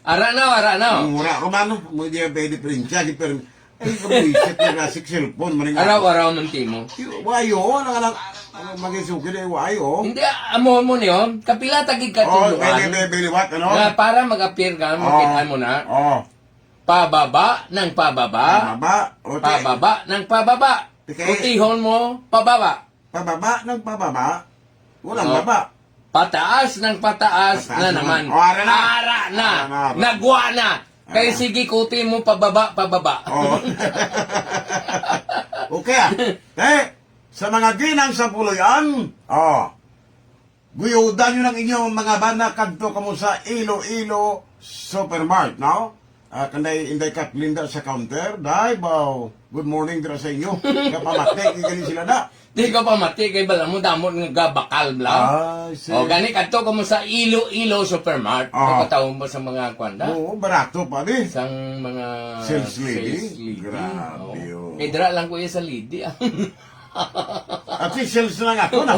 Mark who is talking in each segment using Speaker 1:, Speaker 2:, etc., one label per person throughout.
Speaker 1: Ara na.
Speaker 2: Mura, Romano, mo diya pwede prinsya, di pero, ay, kabuisit na nasa cellphone, maning
Speaker 1: Araw-araw ng timo.
Speaker 2: wayo, mag-isuki na wayo.
Speaker 1: Hindi, amo mo niyo, kapila tagig ka
Speaker 2: Oh,
Speaker 1: tuluan.
Speaker 2: beliwat, ano?
Speaker 1: Na para mag-appear ka, makita mo na,
Speaker 2: Oh,
Speaker 1: pababa ng pababa,
Speaker 2: pababa, o
Speaker 1: pababa ng pababa.
Speaker 2: Okay.
Speaker 1: Utihon mo, pababa.
Speaker 2: pababa ng pababa, walang
Speaker 1: Oh.
Speaker 2: baba.
Speaker 1: Pataas ng pataas
Speaker 2: Pataas
Speaker 1: na naman.
Speaker 2: naman. Oh, ara na.
Speaker 1: Ara na.
Speaker 2: Ara na.
Speaker 1: Nagwa na. Kaya
Speaker 2: Ara.
Speaker 1: sige, kuti mo pababa.
Speaker 2: Oh. Okay ah. Sa mga ginang sa puluyan, guyudan nyo ng inyong mga bana kadto kamo sa Iloilo Supermart, no? Kanday inday Katlinda sa counter, dai baw. Good morning dira sa inyo. Kapamate, gani sila na.
Speaker 1: Di ka pa mati, kay bala mo damot nga bakal bla. O gani kadto kamo sa Iloilo Supermart. Nakataon mo sa mga kwanda.
Speaker 2: Oo, barato pa di.
Speaker 1: Isang mga
Speaker 2: Sales lady? Grabe
Speaker 1: Oo.
Speaker 2: yun.
Speaker 1: Eh, dira lang ko sa lady.
Speaker 2: At si sales na nga ako na.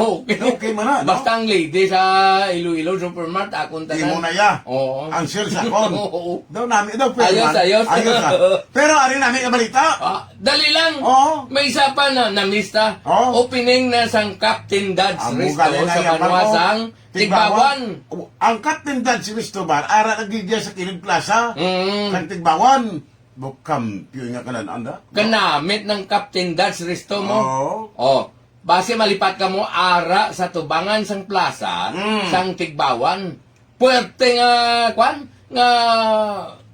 Speaker 2: Okay man na, no?
Speaker 1: Basta ang lady sa Iloilo Supermart, akong
Speaker 2: Di mo
Speaker 1: tanan.
Speaker 2: na ya.
Speaker 1: Oo.
Speaker 2: Ang sales ako.
Speaker 1: Oo.
Speaker 2: Daw namin, daw pwede
Speaker 1: Ayos,
Speaker 2: man.
Speaker 1: ayos.
Speaker 2: ah. Pero ari namin ang balita.
Speaker 1: Dali lang.
Speaker 2: Oo.
Speaker 1: May isa pa na namista.
Speaker 2: Oo.
Speaker 1: Opening na sang Captain Dad's
Speaker 2: Ang
Speaker 1: Resto
Speaker 2: galing na
Speaker 1: sa
Speaker 2: yan,
Speaker 1: Manuasang Tigbawan.
Speaker 2: Ang Captain Dan si Mistobar, ara nagigya sa Kilid Plaza.
Speaker 1: Mm.
Speaker 2: Sa Tigbawan. Bukampiyon nga kanan, anda?
Speaker 1: Kanamit ng Captain Dad's Resto mo.
Speaker 2: Oo.
Speaker 1: Oh. Base malipat ka mo ara sa tubangan sang plaza sang Tigbawan. Puwerte nga kwan nga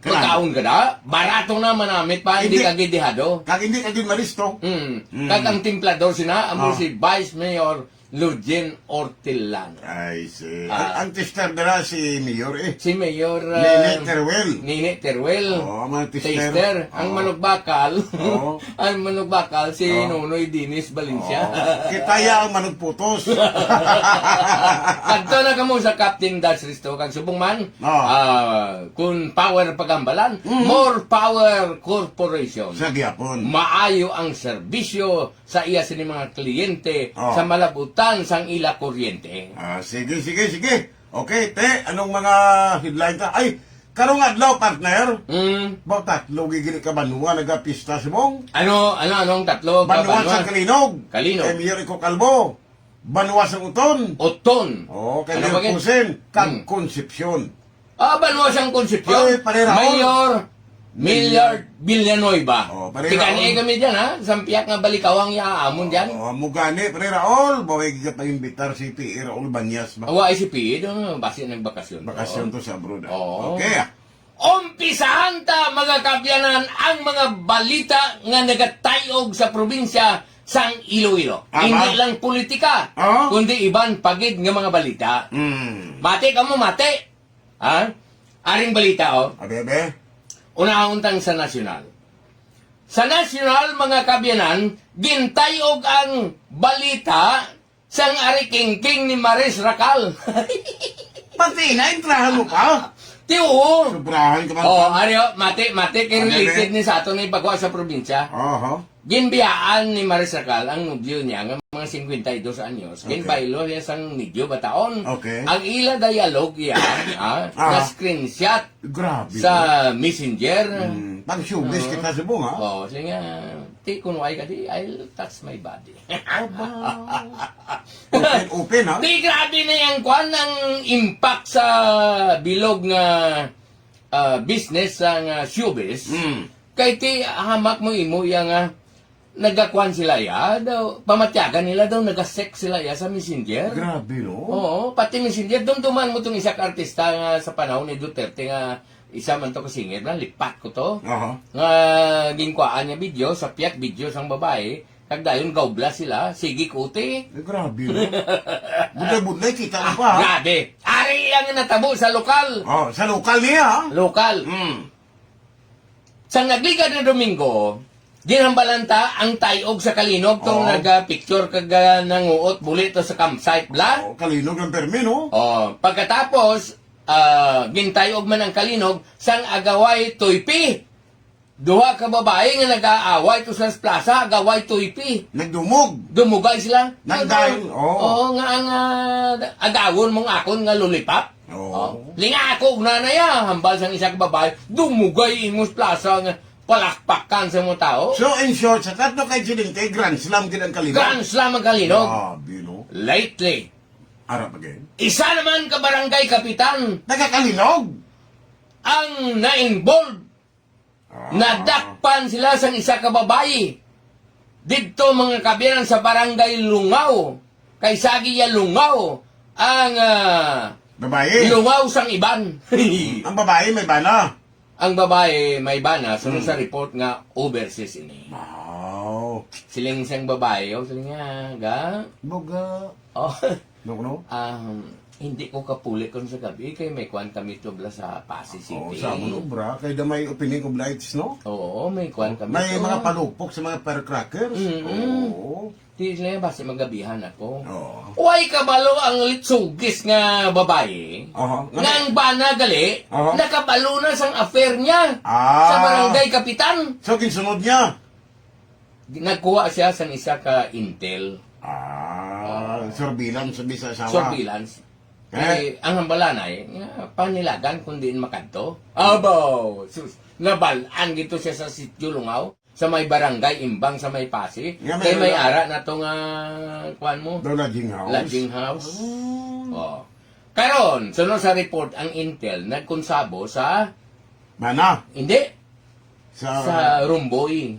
Speaker 1: magkaon ka na. Barato na manamit pa, hindi
Speaker 2: Hindi.
Speaker 1: ka gidihado.
Speaker 2: Kag hindi kagin maristo.
Speaker 1: Kag ang timplador sina, amo
Speaker 2: Oh.
Speaker 1: si Vice Mayor Lugin Ortilan.
Speaker 2: Ay, si...
Speaker 1: Ah.
Speaker 2: ang tester nila si Mayor eh.
Speaker 1: Si Mayor
Speaker 2: Nene Teruel.
Speaker 1: Nini Teruel.
Speaker 2: Oo, mga tester.
Speaker 1: Taster. Ang
Speaker 2: Oo.
Speaker 1: manugbakal.
Speaker 2: Oo.
Speaker 1: ang manugbakal si
Speaker 2: Oo.
Speaker 1: Nonoy Dinis Valencia.
Speaker 2: Kitaya ang manugputos.
Speaker 1: Kadto na kamo sa Captain Dutch Risto kag subong man. Kung power pagambalan, more power corporation.
Speaker 2: Sa gyapon.
Speaker 1: Maayo ang serbisyo sa iya sini mga kliyente
Speaker 2: Oh.
Speaker 1: sa malabutan sang ila kuryente.
Speaker 2: Sige. Okay, te, anong mga headline ta? Ay, karong adlaw, partner. Ba tatlo gigili ka banwa nagapista si mong.
Speaker 1: Anong tatlo?
Speaker 2: Banwa sa Kalinog.
Speaker 1: Kalinog.
Speaker 2: Kay Mayor Iko Kalbo. Banwa sa Uton.
Speaker 1: Oton.
Speaker 2: Kay
Speaker 1: Ano
Speaker 2: Mayor
Speaker 1: bagay?
Speaker 2: Kusin. Kag Concepcion.
Speaker 1: Banwa siyang konsepsyon.
Speaker 2: Ay, parera,
Speaker 1: Mayor Millard Villanueva.
Speaker 2: Parera,
Speaker 1: Tigani kami dyan, ha? Sampiak nga balikawang yaamon dyan.
Speaker 2: Mugani, pre Raul. Baway gigat pa-imbitar si P.E. Raul Banyas.
Speaker 1: Awa ICP, doon basi nagbakasyon.
Speaker 2: Bakasyon to sa abroad.
Speaker 1: Oo.
Speaker 2: Okay.
Speaker 1: Umpisahan ta, mga kabyanan, ang mga balita nga nagatayog sa probinsya sang Iloilo.
Speaker 2: Ama.
Speaker 1: Hindi lang politika,
Speaker 2: Oo.
Speaker 1: kundi iban pagid nga mga balita. Mate ka mo, mate. Ha? Aring balita, oh.
Speaker 2: Abebe.
Speaker 1: Unahon sa nasyonal. Sa nasyonal, mga kabyanan, gintayog ang balita sang arikingking ni Maris Racal.
Speaker 2: Pati na, intrahan mo pa.
Speaker 1: Tiyo!
Speaker 2: Sobrahan ka man.
Speaker 1: Aryo, mate, kay related ni sa ato na ipagawa sa probinsya. Ginbiyaan ni Maris Racal ang nubyo niya ng mga 52 anyos.
Speaker 2: Okay.
Speaker 1: Ginbaylo niya sang medyo bataon.
Speaker 2: Okay.
Speaker 1: Ang ila dialogue yan, na screenshot
Speaker 2: Grabe.
Speaker 1: sa Messenger.
Speaker 2: Pang showbiz kita sa bunga.
Speaker 1: Sige nga, ti kunway ka di, I'll touch my body.
Speaker 2: Open ha?
Speaker 1: Di grabe na yung kwan ang impact sa bilog nga business sa showbiz. Kay ti hamak mo imo yang nagakwan sila ya, daw pamatyagan nila daw nagasex sila ya sa Messenger.
Speaker 2: Grabe no?
Speaker 1: Oo, pati Messenger dumduman mo tong isa ka artista nga sa panahon ni Duterte nga isa man to kasingit na lipat ko to. Nga ginkwaan niya video sa piyak video sang babae. Kag dayon gawbla sila, sige kuti.
Speaker 2: Grabe no? Buday-buday kita mo pa ha?
Speaker 1: Grabe. Ari ang natabo sa lokal.
Speaker 2: Sa lokal niya ha?
Speaker 1: Lokal. Sa nagligad na Domingo, ginambalanta ang tayog sa Kalinog tong nag-picture kag nanguot bulit to sa campsite bla.
Speaker 2: Kalinog ng permi no?
Speaker 1: Pagkatapos gintayog man ang Kalinog sang agaway Tuypi. Duha ka babae nga nag-aaway to sa plaza, gaway tuypi.
Speaker 2: Nagdumog.
Speaker 1: Dumugay sila.
Speaker 2: Nagdayon, oo.
Speaker 1: Oo, nga ang agawon mong akon nga lollipop.
Speaker 2: Oo.
Speaker 1: Linga ako na ya, hambal sang isa ka babae, dumugay imos plaza nga palakpakan sa mga tao.
Speaker 2: So, in short, sa tatlo kay Chilinte, Grand Slam gid ang kalibang.
Speaker 1: Grand slam ang kalinog.
Speaker 2: Bino.
Speaker 1: Lately,
Speaker 2: Arap again.
Speaker 1: isa naman ka barangay kapitan
Speaker 2: Nagakalinog.
Speaker 1: ang na-involved. Nadakpan sila sa isa ka babae. Dito mga kabiyanan sa barangay Lungaw. Kay Sagiya Lungaw. Ang
Speaker 2: Babae.
Speaker 1: Lungaw sang iban.
Speaker 2: Ang babae may bana.
Speaker 1: Ang babae may bana. Sunod sa report nga overseas ini.
Speaker 2: Wow.
Speaker 1: Siling siyang babae. O siling nga. Ga?
Speaker 2: Boga.
Speaker 1: Oh.
Speaker 2: No?
Speaker 1: Hindi ko kapuli kung sa gabi. Kay may kwan kami tubla sa Pasig
Speaker 2: Oo,
Speaker 1: City.
Speaker 2: sa amon obra. Kaya may opening of lights, no?
Speaker 1: Oo, may kwan kami.
Speaker 2: May
Speaker 1: to.
Speaker 2: mga palupok sa mga firecrackers.
Speaker 1: Mm-mm.
Speaker 2: Oo.
Speaker 1: Di sila basta magabihan ako.
Speaker 2: Oo.
Speaker 1: Uy, kabalo ang litsugis nga babae.
Speaker 2: Aha.
Speaker 1: Nang bana gali,
Speaker 2: Aha.
Speaker 1: nakabalo na sang affair niya
Speaker 2: Ah.
Speaker 1: sa barangay kapitan.
Speaker 2: So, kinsunod niya.
Speaker 1: Nagkuha siya sang isa ka intel,
Speaker 2: Surveillance sabi sa asawa.
Speaker 1: surveillance. Ang hambalanay, nga, panilagan kung diin makadto. Abaw! Sus, nabalaan gito siya sa sityo Lungaw, sa may barangay, imbang sa may Pasig.
Speaker 2: Nga,
Speaker 1: Kay may
Speaker 2: wala.
Speaker 1: ara na to nga, kuan mo,
Speaker 2: The lodging house.
Speaker 1: lodging house. Oh. Karon, sunod sa report, ang intel nagkonsabo sa,
Speaker 2: Mana?
Speaker 1: hindi,
Speaker 2: Sa...
Speaker 1: sa Rumboy.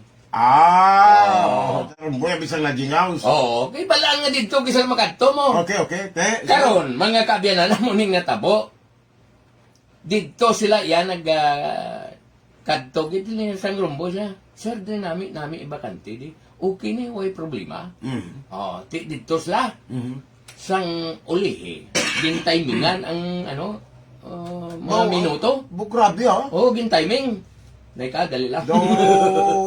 Speaker 2: Sa Rumboy, bisang lodging house.
Speaker 1: Oo, kay balaan nga dito, kisang makadto mo.
Speaker 2: Okay.
Speaker 1: Karon, mga kabyanan na muning natabo, dito sila yan kadto gid nila sang rumbo siya. Sir, nami iba kanti di. Okay na, way problema.
Speaker 2: Mm.
Speaker 1: Oh, dito sila
Speaker 2: Mhm.
Speaker 1: sang ulihi. Gintimingan ang mga minuto.
Speaker 2: Grabe ha.
Speaker 1: Oh, gintiming. Neka, dali lang.
Speaker 2: Do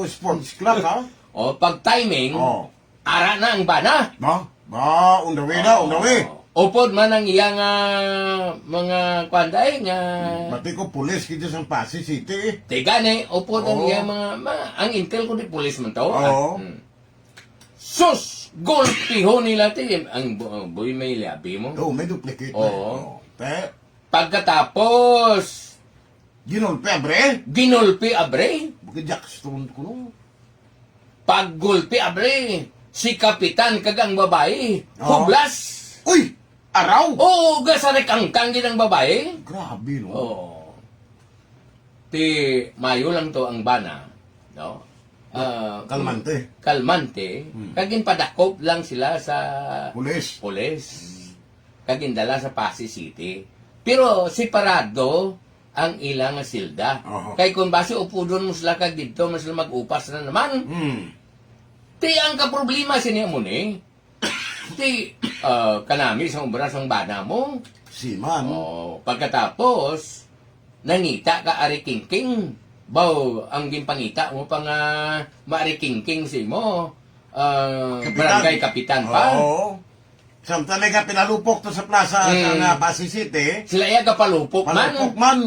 Speaker 2: sports club ha.
Speaker 1: Oh, pag timing,
Speaker 2: Oh.
Speaker 1: ara na ang bana.
Speaker 2: On the way na, on the way.
Speaker 1: Upod man ang iyang mga kwanday nga
Speaker 2: Pati ko pulis kita sa Pasig City.
Speaker 1: tiga ni upod ang
Speaker 2: Oo.
Speaker 1: iyang ang intel ko di pulis man to.
Speaker 2: Oo.
Speaker 1: Sus! Golpiho nila ti ang boy may labi mo.
Speaker 2: Oh, may duplicate.
Speaker 1: Oo.
Speaker 2: Te,
Speaker 1: Pagkatapos
Speaker 2: ginulpe, bre.
Speaker 1: ginulpi abre,
Speaker 2: Bukid Jackstone ko no.
Speaker 1: paggulpi abre, si kapitan kagang babae,
Speaker 2: Oo.
Speaker 1: hublas.
Speaker 2: Uy! Araw!
Speaker 1: Oo, gasarik ang kangin ang babae.
Speaker 2: Grabe no.
Speaker 1: Oo. Ti mayo lang to ang bana, no?
Speaker 2: Kalmante.
Speaker 1: Kalmante, kagin padakop lang sila sa
Speaker 2: Pulis.
Speaker 1: pulis. Kagin dala sa Pasig City. Pero separado ang ilang silda.
Speaker 2: Oho.
Speaker 1: Kay kung base upudon mo sila kag dito, mas sila mag-upas na naman. Ti ang kaproblema siniya mo ni. Ti kanami sa obra sang bana mo.
Speaker 2: Siman.
Speaker 1: Oh, pagkatapos nangita ka ari kingking. Baw, ang gimpangita mo pa nga maari kingking si mo. Barangay kapitan pa.
Speaker 2: Oo. Samtala ka pinalupok to sa plaza sa Pasig City.
Speaker 1: Sila iya kapalupok man.
Speaker 2: Palupok man.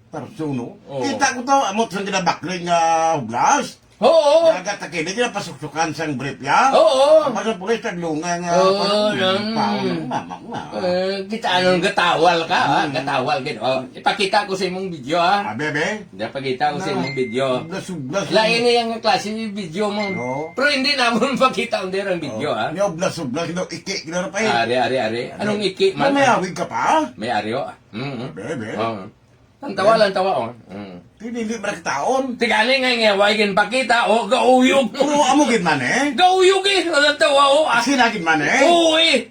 Speaker 2: Persuno.
Speaker 1: Oo.
Speaker 2: Kita ko to, amot sa ginabakling hublas.
Speaker 1: Oo.
Speaker 2: Nagatakili, ginapasuksukan sang brief ya.
Speaker 1: Oo.
Speaker 2: Masa pulis taglunga nga.
Speaker 1: Oo, yan.
Speaker 2: Mamang na.
Speaker 1: Kita anong gatawal ka, ha? Gatawal, gino. Ipakita ko sa imong video, ha?
Speaker 2: Bebe.
Speaker 1: Ipakita ko sa imong video.
Speaker 2: Ublas-ublas.
Speaker 1: Lain na yung klase ng video mo.
Speaker 2: Oo.
Speaker 1: Pero hindi naman pakita ang ang video, ha?
Speaker 2: Ni ublas-ublas. Iki, kinara pa eh.
Speaker 1: Ari. Anong iki man?
Speaker 2: May awig ka pa?
Speaker 1: May aryo.
Speaker 2: Bebe.
Speaker 1: Ang tawa, oh.
Speaker 2: Hindi taon.
Speaker 1: Tigani nga nga, wagin pakita, oh, gauyog.
Speaker 2: Puro amugin man eh.
Speaker 1: Gauyog eh, ang tawa, oh.
Speaker 2: Sinagin man eh.
Speaker 1: Oo eh.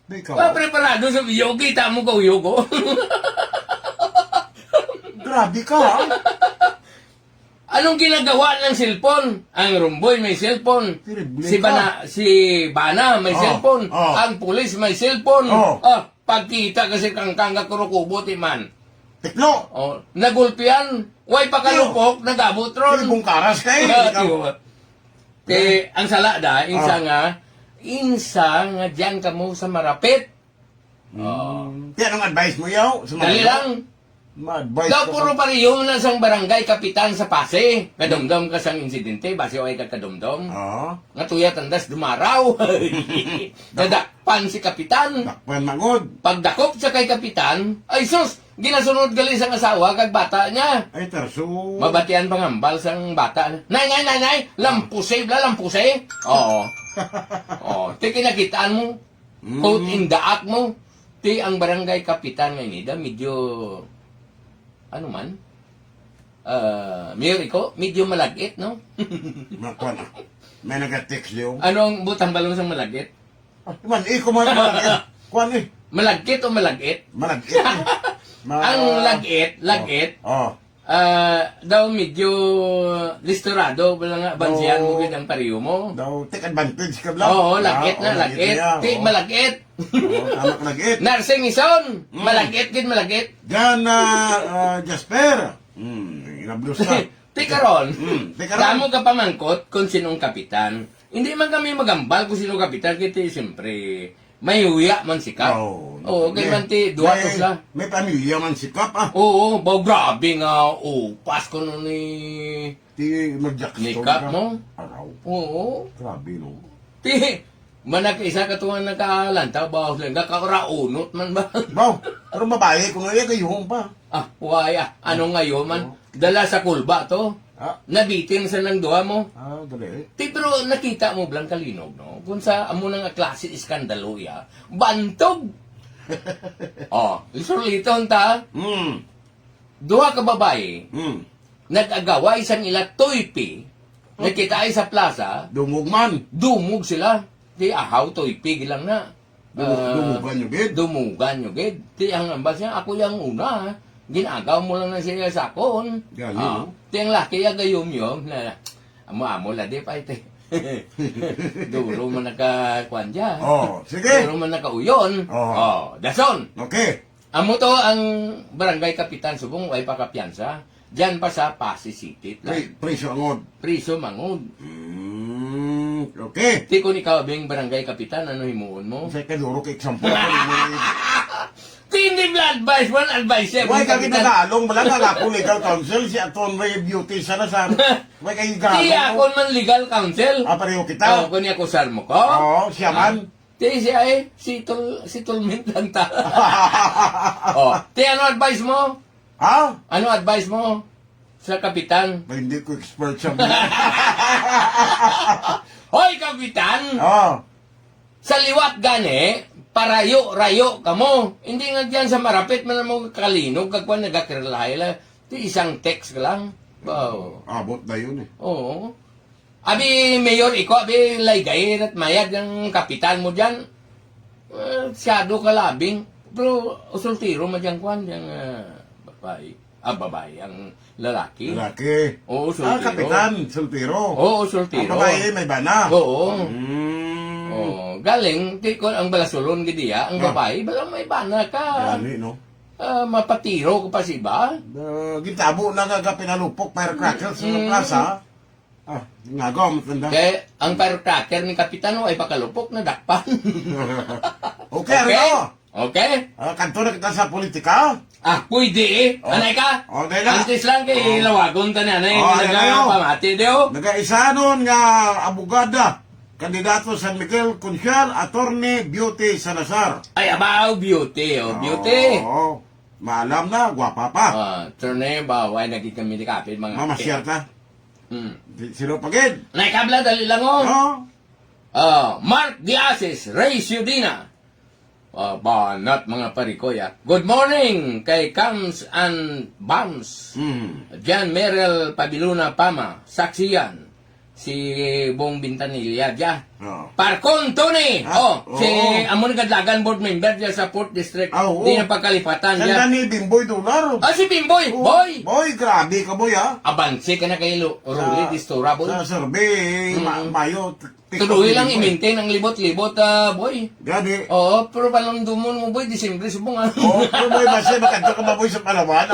Speaker 2: Di ka.
Speaker 1: Preparado sa video, kita mo gauyog, oh.
Speaker 2: Grabe ka ha.
Speaker 1: Anong ginagawa ng cellphone? Ang rumboy may cellphone.
Speaker 2: Terrible
Speaker 1: Si Bana may cellphone.
Speaker 2: Oh.
Speaker 1: Ang pulis may cellphone.
Speaker 2: Oh.
Speaker 1: Pagkita kasi kangkang kakurukubot man.
Speaker 2: Tiklo.
Speaker 1: Oh, nagulpian. Way pakalupok, nagabot ron.
Speaker 2: Ibong karas ka eh.
Speaker 1: Ang salada, insa nga dyan ka mo sa marapit.
Speaker 2: Di anong advice mo yaw? Sa mga
Speaker 1: Dali lang.
Speaker 2: Ma-advise
Speaker 1: Daw
Speaker 2: ka
Speaker 1: puro
Speaker 2: pa.
Speaker 1: pariyo na sang barangay kapitan sa Pasay. Kadumdum ka sang insidente, base o ay kadumdum.
Speaker 2: Oo.
Speaker 1: Nga tuya tandas dumaraw. Nadakpan si kapitan.
Speaker 2: Dakpan mangod.
Speaker 1: Pagdakop sa kay kapitan, ay sus, ginasunod gali sang asawa kag bata niya.
Speaker 2: Ay, tarso.
Speaker 1: Mabatian pangambal sang bata. Nay, lampusay, lampusay. Oo. Oo, ti kinakitaan mo. Quote in the act mo. Ti ang barangay kapitan ngayon nida, medyo, ano man, Mayor Iko, medyo malagit, no?
Speaker 2: Makwan na. May nag-text yun.
Speaker 1: Anong butang balong sa malagit?
Speaker 2: Man, iko man malagit. Kwan eh.
Speaker 1: Malagkit o malagit?
Speaker 2: Malagit eh.
Speaker 1: Ang lagit,
Speaker 2: Oh.
Speaker 1: daw medyo listorado, wala nga, bansiyan mo gid ang pariyo mo.
Speaker 2: Daw, take advantage ka lang.
Speaker 1: Oo, lagit na,
Speaker 2: Oo,
Speaker 1: lagit.
Speaker 2: niya,
Speaker 1: Ti,
Speaker 2: oo.
Speaker 1: malagit.
Speaker 2: Oo, tama ka lagit.
Speaker 1: Narsing ison, malagit gid malagit.
Speaker 2: Diyan na, Jasper. Inablos ka.
Speaker 1: Ti karon,
Speaker 2: Ti karon.
Speaker 1: damo ka pamangkot kung sinong kapitan. Hindi man kami magambal kung sinong kapitan, kiti siyempre, may huya man si Kap. Oo, kay man ti, duwa ko sila.
Speaker 2: May pamilya man si Kap, ah.
Speaker 1: Oo, grabe nga, Pasko nun ni...
Speaker 2: Ti mag-Jackson
Speaker 1: Ni Kap mo?
Speaker 2: Araw.
Speaker 1: Oo,
Speaker 2: Grabe, no?
Speaker 1: ti, manak isa katuan nakalantaw, bawas lang, kakaraunot man ba?
Speaker 2: Baw, pero mabaye kung ngayon kayong pa.
Speaker 1: Waya, ano ngayon man, dala sa kulba to,
Speaker 2: Ah,
Speaker 1: nabitin sa nang duha mo.
Speaker 2: dali.
Speaker 1: Ti, pero nakita mo, Blanca Linog, no? Kung sa amo nga klase iskandalo ya, bantog. Isuliton ta, duha ka babae, nag-agawa isang ila toypi, nakita ay sa plaza,
Speaker 2: Dungog man.
Speaker 1: dumug sila. Ti, ahaw toypi, gilang na.
Speaker 2: Dumugan nyo, gid.
Speaker 1: Dumugan nyo, gid. Ti, ang ambas niya, ako yung una, ha. Ginagaw mo lang na siya sa akon.
Speaker 2: Galing, no?
Speaker 1: Ti, ang laki, agayom-yom, na, amo-amo la, di pa, ite. Duro man nakakuan dyan.
Speaker 2: Sige.
Speaker 1: Duro man nakauyon. Dason.
Speaker 2: Okay.
Speaker 1: Amo to ang barangay kapitan subong way pakapiyansa. Diyan pa sa Pasay City.
Speaker 2: Preso angod.
Speaker 1: Priso mangod.
Speaker 2: Okay.
Speaker 1: Ti kun ikaw bing barangay kapitan ano himuon mo?
Speaker 2: Sa kaduro kay example.
Speaker 1: Ti hindi ba advice one advice siya.
Speaker 2: Why kami nagalong wala nga ako legal counsel si Aton Ray Beauty sana sa why kay galong.
Speaker 1: Ti ako man legal counsel.
Speaker 2: Pareho kita.
Speaker 1: Kun ako sarmo ko.
Speaker 2: Siya man.
Speaker 1: Ti siya ay si Tulmint lang ta. Ti ano advice mo?
Speaker 2: Ha?
Speaker 1: Ano advice mo sa kapitan?
Speaker 2: Ba, hindi ko expert sa
Speaker 1: Hoy kapitan!
Speaker 2: Oh.
Speaker 1: Sa liwat gani, parayo-rayo ka mo. Hindi nga dyan sa marapit man mo kalinog, kagwan nagakirlahay la. Di isang text ka lang. Wow.
Speaker 2: Abot na yun eh.
Speaker 1: Oo. Abi, Mayor, ikaw, abi, laygay at mayad ng kapitan mo dyan. Siyado ka labing. Pero, usultiro mo dyan, kwan, dyan, babae. Babae, ang lalaki.
Speaker 2: Lalaki.
Speaker 1: Oo, sultiro.
Speaker 2: Kapitan, sultiro.
Speaker 1: Oo, sultiro.
Speaker 2: Ang babae may bana.
Speaker 1: Oo. Galing, di ko ang balasulon gidiya, ang babae, balang may bana ka.
Speaker 2: Gani, no?
Speaker 1: Mapatiro ko pa si ba?
Speaker 2: Gitabo na nga pinalupok firecrackers sa plaza. Nagaw, matanda.
Speaker 1: Kaya ang firecracker ni Kapitano ay pakalupok na dakpan.
Speaker 2: Okay, ano?
Speaker 1: Okay?
Speaker 2: Kanto na kita sa politika.
Speaker 1: Pwede eh. Anay ka?
Speaker 2: Dahil na.
Speaker 1: Antes lang kay lawagon ta na, anay, nagpamati daw.
Speaker 2: Nag-isa nun nga abogada. Kandidato San Miguel Consial, Attorney Beauty Salazar.
Speaker 1: Ay, abaw, beauty, beauty.
Speaker 2: Oo. Maalam na, gwapa pa.
Speaker 1: Turne ba, why naging kami ni Kapit, mga
Speaker 2: Mamasyar ta.
Speaker 1: Hmm.
Speaker 2: Sino pagid?
Speaker 1: Anay kabla, dali lang oh.
Speaker 2: Oo.
Speaker 1: Mark Diases, Ray Ciudina. Banat mga parikoya. Good morning kay Cams and Bams. Jan Merel Pabiluna Pama. Saksiyan. Si Bong Bintanilla dya. Parkon Tony! Si Amon Kadlagan Board Member dya sa 4th District. Di na pagkalipatan dya.
Speaker 2: Sanda ni Bimboy Dolar.
Speaker 1: Si Bimboy! Boy!
Speaker 2: Boy, grabe ka boy ha.
Speaker 1: Abanse ka na kay Ruli Distora, boy.
Speaker 2: Sa survey, Mayo.
Speaker 1: Tuloy lang i-maintain ang libot-libot, boy.
Speaker 2: Gani.
Speaker 1: Oo, pero palang dumon mo, boy, Disyembre, subong nga.
Speaker 2: Pero boy, basta makadto ka ba boy sa Palawan?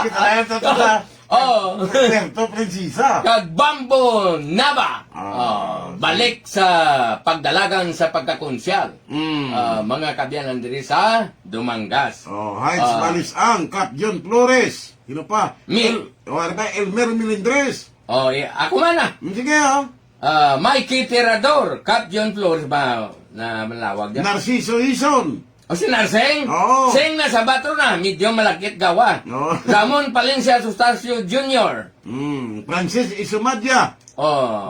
Speaker 2: Kita na yan sa
Speaker 1: Oh.
Speaker 2: Puerto Princesa.
Speaker 1: Kag Bambo Nava.
Speaker 2: Ah,
Speaker 1: Balik sa pagdalagan sa pagkakonsyal. Mga kabyanan diri sa Dumangas.
Speaker 2: Oh, Heights Balisang, Cap John Flores. Sino pa? Ano ba? Elmer Milindres.
Speaker 1: Ako man na.
Speaker 2: Sige, oh.
Speaker 1: Mikey Tirador, Cap John Flores ba na malawag yan?
Speaker 2: Narciso Ison.
Speaker 1: O si Narseng?
Speaker 2: Oo.
Speaker 1: Seng na sa bato na, medyo malakit gawa.
Speaker 2: Oo.
Speaker 1: Ramon Palencia Sustacio Jr.
Speaker 2: Francis Isumadya.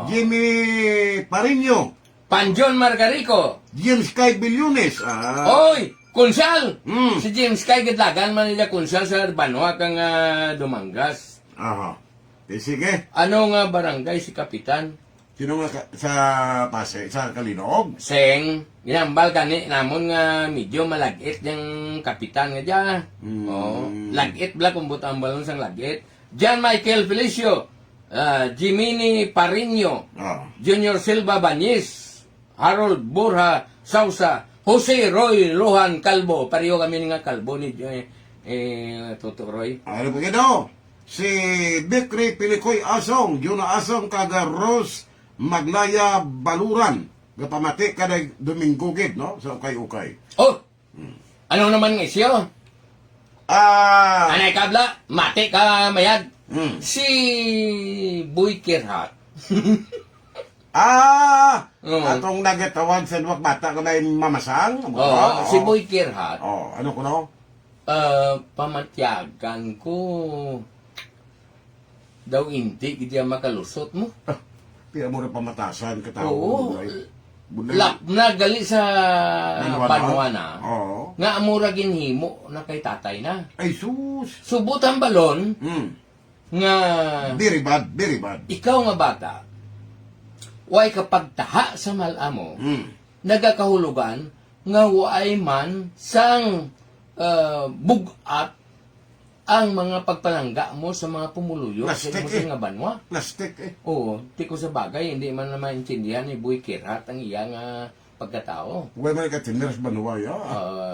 Speaker 2: Jimmy Parino.
Speaker 1: Panjon Margarico.
Speaker 2: James Kai Bilyones.
Speaker 1: Oy! Konsyal!
Speaker 2: Mm.
Speaker 1: Si James Kay Gitlagan man nila konsyal sa Banwa kang Dumangas.
Speaker 2: Aha. Sige.
Speaker 1: Ano nga barangay si Kapitan?
Speaker 2: Sino nga sa Pasay, sa Kalinog?
Speaker 1: Seng, ginambal kani namon nga medyo malagit yung kapitan nga dyan. Lagit bla kung butang balon sang lagit. John Michael Felicio, Jiminy Parino, Junior Silva Bañez, Harold Borja Sausa, Jose Roy Lohan Calvo, pareho kami nga Calvo ni Toto Roy.
Speaker 2: Ano pa gino? Si Bikri Pilikoy Asong, Juna Asong kaga Rose Maglaya Baluran. Gapamati kada Domingo gid, no? Sa ukay-ukay.
Speaker 1: Oh! Ano naman nga siya? Anay kabla, mati ka mayad. Si Boy Kirhat.
Speaker 2: Atong nagatawan sa duwag bata ko na yung mamasang.
Speaker 1: Si Boy Kirhat.
Speaker 2: Ano ko no?
Speaker 1: Pamatyagan ko daw hindi kaya makalusot mo.
Speaker 2: Pira mo na pamatasan katao.
Speaker 1: Oo. Lap na gali sa Banwa na.
Speaker 2: Oo.
Speaker 1: Nga amura ginhimo na kay tatay na.
Speaker 2: Ay sus.
Speaker 1: Subutan balon nga
Speaker 2: Very bad, very bad.
Speaker 1: ikaw nga bata way kapag taha sa malamo nagakahulugan nga way man sang bugat ang mga pagpalangga mo sa mga pumuluyo sa
Speaker 2: Plastic,
Speaker 1: imo sa nga banwa.
Speaker 2: Plastic
Speaker 1: Oo, tiko sa bagay, hindi man naman intindihan ni Boy Kirhat ang iyang pagkatao.
Speaker 2: Huwag man ka tiners banuwa ya.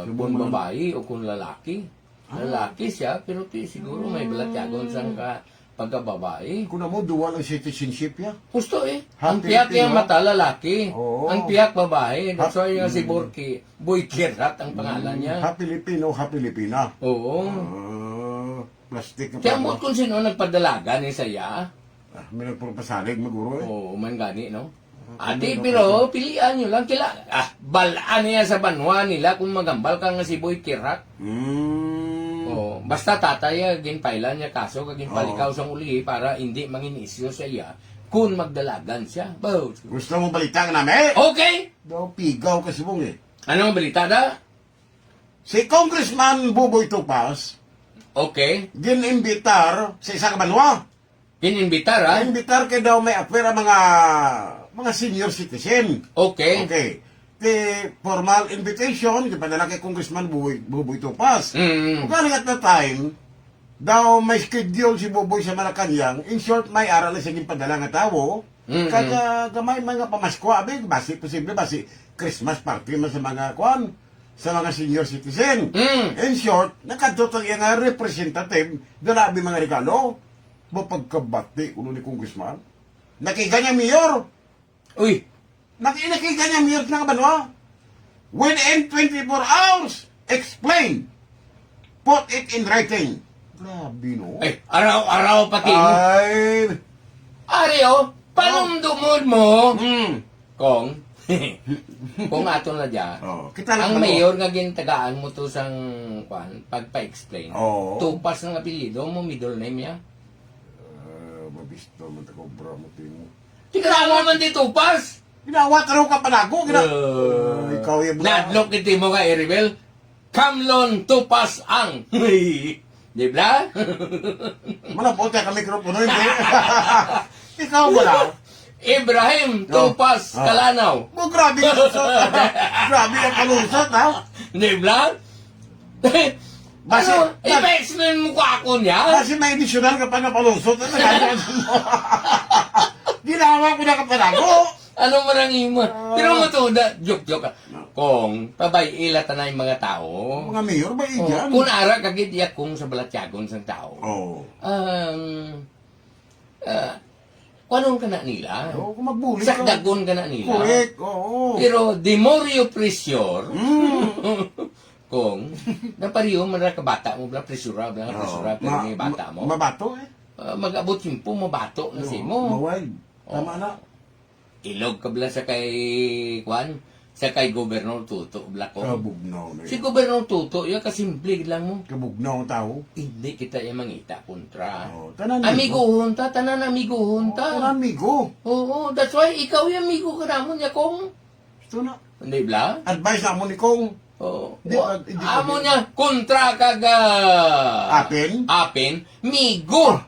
Speaker 1: Kung babae o kung lalaki. Lalaki siya, pero siguro may balatyagon sa pagkababae.
Speaker 2: Kung na mo, duwa lang citizenship ya.
Speaker 1: Gusto eh.
Speaker 2: Ha,
Speaker 1: Ang piyak yung
Speaker 2: Pilipino?
Speaker 1: mata lalaki.
Speaker 2: Oo.
Speaker 1: Ang piyak babae. That's
Speaker 2: Ha,
Speaker 1: why si Boy Kirhat ang pangalan niya.
Speaker 2: Ha Pilipino, ha Pilipina.
Speaker 1: Oo.
Speaker 2: Plastic na
Speaker 1: Kaya mo kung sino nagpadalaga ni saya.
Speaker 2: may nagpurpasalig maguro eh.
Speaker 1: Oo, man gani, no? Ate, pero pilihan nyo lang. Balaan niya sa banwa nila kung magambal ka nga si Boy Kirhat. Oo, basta tatay, ginpailan niya kaso, ginpalikaw sa uli para hindi manginisyo sa iya kung magdalagan siya.
Speaker 2: Gusto mo balitan namin?
Speaker 1: Okay!
Speaker 2: Daw pigaw kasi mong eh.
Speaker 1: Ano ang balita da?
Speaker 2: Si Congressman Buboy Tupas,
Speaker 1: Okay.
Speaker 2: ginimbitar sa isang banwa.
Speaker 1: Ininbitar, ha?
Speaker 2: Imbitar kay daw may apera mga senior citizen.
Speaker 1: Okay.
Speaker 2: Okay. The formal invitation, ipadala kay Congressman Buboy Tupas. Kung at the time, daw may schedule si Buboy sa Malacanang, in short, may aral na siya padala nga tao, kaya gamay mga pamasko, abig, basi, posible, basi, Christmas party man sa mga kwan, sa mga senior citizen. In short, nakatutang yung representative, dalabi mga regalo, mapagkabati, ulo ni Congressman, nakiganya mayor,
Speaker 1: Uy,
Speaker 2: nakiganya mayor na kabanwa, within 24 hours, explain, put it in writing. Grabe, no?
Speaker 1: araw-araw pati mo.
Speaker 2: Ay,
Speaker 1: Areo, panumdumod mo. Kong, kung ato na dyan,
Speaker 2: kita lang
Speaker 1: ang mayor nga gintagaan mo to sang kwan, pagpa-explain. Tupas ng apelido mo, middle name niya.
Speaker 2: Mabisto man tako mo timo.
Speaker 1: Tignan man di tupas.
Speaker 2: Ginawa ka raw ka panago. Ikaw yung
Speaker 1: Nadlok ni Timo ka, Eribel. Kamlon tupas ang. Di ba?
Speaker 2: Malapot ka mikropono. Ikaw wala.
Speaker 1: Ibrahim Tupas Kalanaw.
Speaker 2: Oh, grabe yung lusot. Grabe yung palusot, ha?
Speaker 1: Di ba?
Speaker 2: Basi,
Speaker 1: i-explain mo ko ako niya.
Speaker 2: Kasi may additional ka pa na palusot. Ginawa ko na ka panago.
Speaker 1: Ano marang imo? Pero mo to, joke. Kung tabay ila tanay mga tao.
Speaker 2: Mga mayor ba
Speaker 1: Oh,
Speaker 2: iyan?
Speaker 1: kung ara kagit iya kung sa balatyagon sang tao.
Speaker 2: Oo.
Speaker 1: Kuanong ka na nila?
Speaker 2: Oo, kung magbuli ka.
Speaker 1: Sakdagon ka na nila.
Speaker 2: Correct, oo.
Speaker 1: Pero the more you pressure,
Speaker 2: Mm.
Speaker 1: kung napariyo man ra ka bata mo bla presura bla presura pero may bata mo.
Speaker 2: Mabato eh.
Speaker 1: Mag-abot timpo mabato na si mo.
Speaker 2: Mawag. Tama na.
Speaker 1: Ilog ka bla sa kay Juan, sa kay Gobernador Tuto bla ko.
Speaker 2: Kabugnaw na
Speaker 1: Si
Speaker 2: yun.
Speaker 1: Gobernador Tuto, yung kasimple lang mo.
Speaker 2: Kabugnaw ang tao.
Speaker 1: Hindi kita yung mangita kontra.
Speaker 2: Oo, tanan
Speaker 1: Amiguhon ta, tanan amiguhon ta.
Speaker 2: Tanan amigo.
Speaker 1: Oo, that's why ikaw yung amigo ka namon niya kung.
Speaker 2: Ito na.
Speaker 1: Hindi bla?
Speaker 2: Advice na mo ni Kong.
Speaker 1: Oo.
Speaker 2: Hindi
Speaker 1: Amo niya, kontra kaga. Apin. Migo.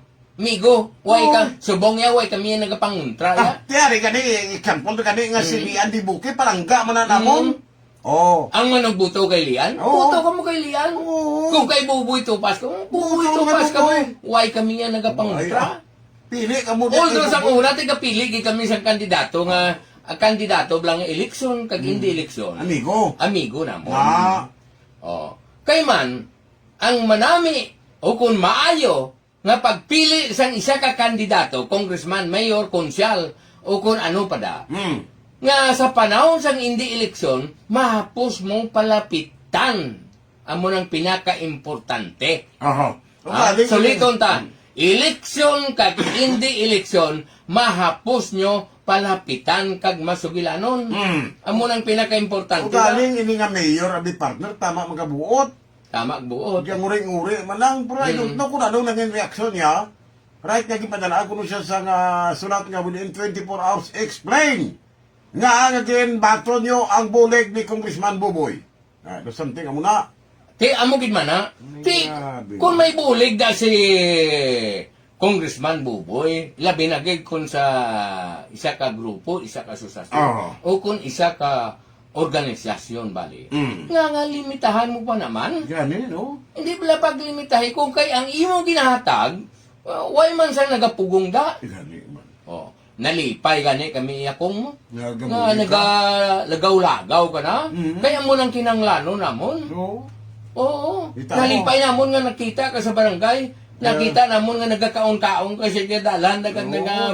Speaker 1: Way ka. Subong niya, way kami yung nagapanguntra ya.
Speaker 2: Tiyari ka ni, example ka ni nga si Lian di Buki, palangga mo na namon. Oo.
Speaker 1: Ang managbuto kay Lian?
Speaker 2: Oo.
Speaker 1: Buto ka mo kay Lian.
Speaker 2: Oo.
Speaker 1: Kung kay Buboy Tupas ka, Buboy
Speaker 2: Buto
Speaker 1: Tupas
Speaker 2: ka,
Speaker 1: ka mo.
Speaker 2: Buboy.
Speaker 1: Way kami yung nagapanguntra.
Speaker 2: Pili ka mo.
Speaker 1: Although sa una, tigapili kami sa kandidato nga, kandidato blang eleksyon, kag hindi eleksyon. Amigo na mo. Oh. Kay man, ang manami, o kung maayo, nga pagpili sang isa ka kandidato, congressman, mayor, konsyal, o kung ano pa da, nga sa panahon sang hindi eleksyon, mahapos mong palapitan amo ng pinaka-importante. Suliton ta, eleksyon kag hindi eleksyon, mahapos nyo palapitan kag masugilanon. Amo ng pinaka-importante.
Speaker 2: Galing ini nga mayor, abi partner, tama magabuot.
Speaker 1: Tama buot.
Speaker 2: Diyan nguring-nguri, manang, pero I don't know kung anong naging reaksyon niya. Right, nagipadala ko siya sa sulat nga within 24 hours, explain nga again, bato nyo ang bulig ni Congressman Buboy. There's something, amo na.
Speaker 1: Ti amo gid man ha. Ti kung may bulig da si Congressman Buboy, labi na gid kun sa isa ka grupo, isa ka asosasyon, o kun isa ka organisasyon bali. Nga limitahan mo pa naman.
Speaker 2: Gani, no?
Speaker 1: Hindi pala paglimitahin kung kay ang imo ginahatag, why man sa nagapugong da.
Speaker 2: Gani, man.
Speaker 1: Oh, nalipay gani kami akong nga
Speaker 2: Nagamuli ka.
Speaker 1: lagaw-lagaw ka na. Kaya mo nang kinanglano namon.
Speaker 2: No?
Speaker 1: Oo.
Speaker 2: Kita
Speaker 1: Nalipay namon nga nakita ka sa barangay. Nakita namon nga nagkakaon-kaon ka sa kadalan,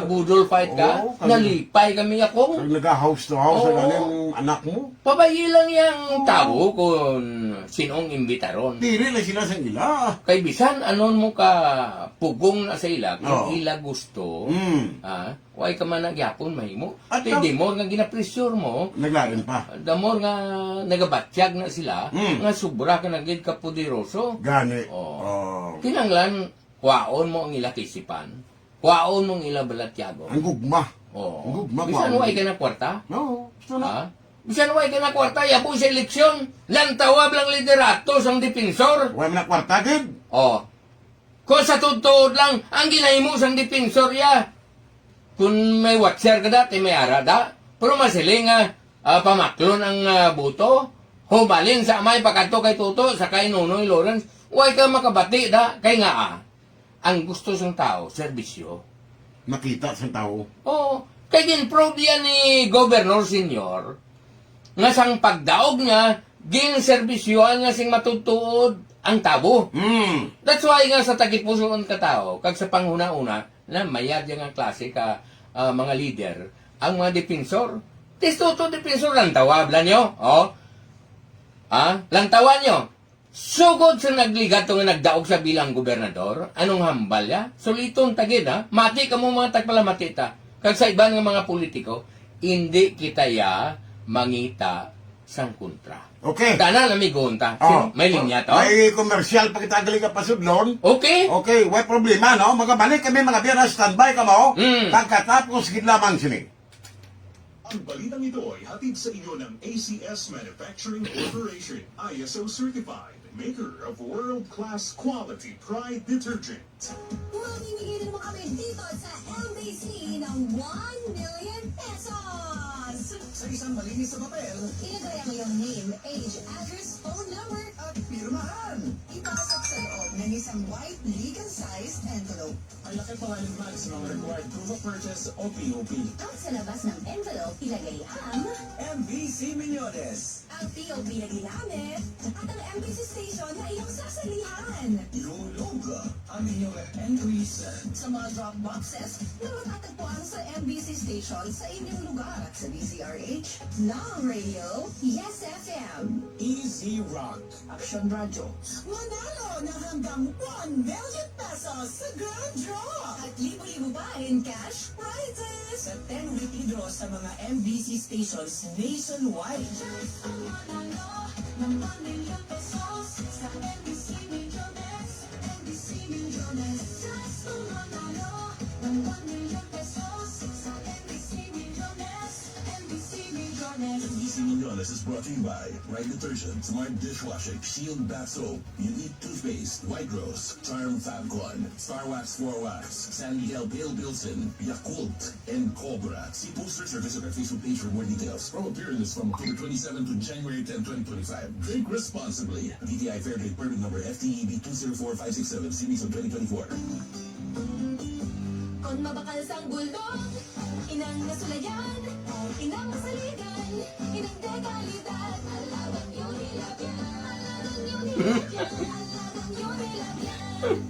Speaker 1: budol fight ka. Nalipay kami akong.
Speaker 2: Kag nag-house to house,
Speaker 1: Oo.
Speaker 2: galing anak mo.
Speaker 1: Pabayi lang yung tao kung sinong imbitaron.
Speaker 2: Dili na sila sa ila.
Speaker 1: Kay bisan anon mo ka pugong na sa ila kung
Speaker 2: Oo.
Speaker 1: ila gusto.
Speaker 2: Mm.
Speaker 1: Why ka man nagyapon mahimo.
Speaker 2: At
Speaker 1: Kay di mo nga ginapressure mo,
Speaker 2: Naglain pa.
Speaker 1: the more nga nagabatsyag na sila, nga sobra ka na gid ka puderoso.
Speaker 2: Gani.
Speaker 1: Oo. Kinanglan, kwaon mo ang ila kisipan. Kwaon mo ang ila balatyago.
Speaker 2: Ang gugma.
Speaker 1: Oo.
Speaker 2: Gugma,
Speaker 1: Bisan
Speaker 2: kwaon.
Speaker 1: way ka na kwarta.
Speaker 2: No, ito na.
Speaker 1: Ha? Bisan way ka na kwarta, yapo sa eleksyon. Lantawab lang liderato sang depensor.
Speaker 2: Huwag mo na kwarta, gid.
Speaker 1: Oh. Kung sa totoo lang, ang ginahimo sang depensor ya. Kung may watcher ka dati, may ara da. Pero masiling nga, pamaklon ang buto. Hubalin sa amay pagkanto kay Tuto, sa kay Nonoy Lawrence. Huwag ka makabati da. Kay nga ang gusto sang tao, serbisyo.
Speaker 2: Nakita sa tao.
Speaker 1: Oo. Kay ginprobe yan ni Governor Senior, nga sang pagdaog nga, ginserbisyoan nga sing matutuod ang tabo. That's why nga sa tagipusoon ka tao, kag sa panghuna-una, na mayad yung nga klase ka mga leader, ang mga depensor. Tistuto depensor, lantawab lang nyo. Oh. Lantawan nyo. Sugod sa nagligat nga nagdaog sa bilang gobernador, anong hambal ya? Suliton tagid ha? Mati ka mo mga tagpalamati ta. Kag sa ibang nga mga politiko, hindi kita ya mangita sang kontra.
Speaker 2: Okay.
Speaker 1: Tanan amigon ta. May linya to?
Speaker 2: May komersyal pa kita galing ka pasudlon.
Speaker 1: Okay.
Speaker 2: Okay, may problema, no? Magabalik kami mga biyana, standby ka mo.
Speaker 1: Mm.
Speaker 2: Pagkatapos gid lamang sini.
Speaker 3: Ang balitang ito ay hatid sa inyo ng ACS Manufacturing Corporation, ISO certified, maker of world-class quality Pride detergent.
Speaker 4: Mamimigay na naman kami dito sa MBC ng 1 million pesos!
Speaker 3: Sa isang malinis na papel
Speaker 4: Ilagay ang iyong name, age, address, phone number,
Speaker 3: at pirmahan.
Speaker 4: ipasok sa loob ng isang white legal-sized envelope.
Speaker 3: Ay laki pangalan Max ng required proof of purchase o POP.
Speaker 4: At sa labas ng envelope, ilagay ang
Speaker 3: MBC Millones.
Speaker 4: ang POP na ginamit at ang MBC station na iyong sasalihan.
Speaker 3: Ihulog ang inyong entries.
Speaker 4: Sa mga drop boxes na matatagpuan sa MBC station sa inyong lugar. At sa DZRH, Long Radio, Yes FM.
Speaker 3: Easy Rock. Action Radio.
Speaker 4: Manalo na hanggang 1 million pesos sa Grand Draw! At libo-libo pa in cash prizes!
Speaker 5: Sa 10 weekly draws sa mga MBC stations nationwide.
Speaker 4: Manalo ng 1 million pesos sa MBC Millones. MBC Millones. Just manalo ng 1 million pesos sa MBC Millones. MBC Millones.
Speaker 3: MBC Millones is brought to you by Right Detergent, Smart Dishwashing, Shield Bath Soap, Unique Toothpaste, White Rose, Charm Fabcon, Star Wax 4 Wax, Sandy Hill Pale Pilsen, Yakult, and Cobra. See poster service on our Facebook page for more details. Promo period is from October 27 to January 10, 2025. Drink responsibly. DTI Fair Trade Permit Number FTEB 204567, Series of 2024.
Speaker 4: Kung mabakal sang bulldog, inang nasulayan, inang saligan, inang dekalidad, alagang yun nilabyan, alagang yun nilabyan, alagang yun nilabyan.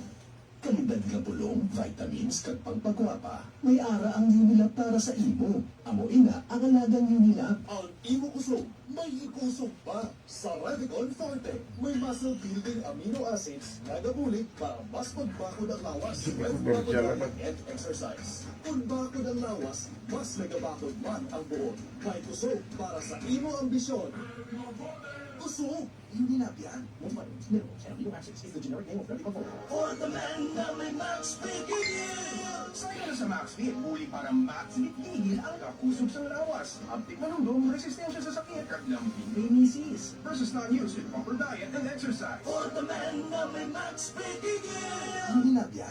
Speaker 3: Kalidad nga pulong, vitamins, kag pagpagwapa. May ara ang Unilab para sa imo. Amo ina ang alagang Unilab. Ang imo kusog, may ikusog pa. Sa Revicon Forte, may muscle building amino acids na gabulit para mas magbakod ang lawas with proper diet and exercise. Kung bakod ang lawas, mas nagabakod man ang buon. May kusog para sa imo ambisyon. Kusog! Unilab yan. Vitamins, minerals, and amino acids is the generic name of Revicon Forte. For the man na may Max Pigil!
Speaker 6: Saya na sa MaxFit, muli para matigil ang kakusog sa lawas. Abtik manundong resistensya sa sakit at lambing may misis versus non-use with proper diet and exercise.
Speaker 3: For the man na may Max Pigil!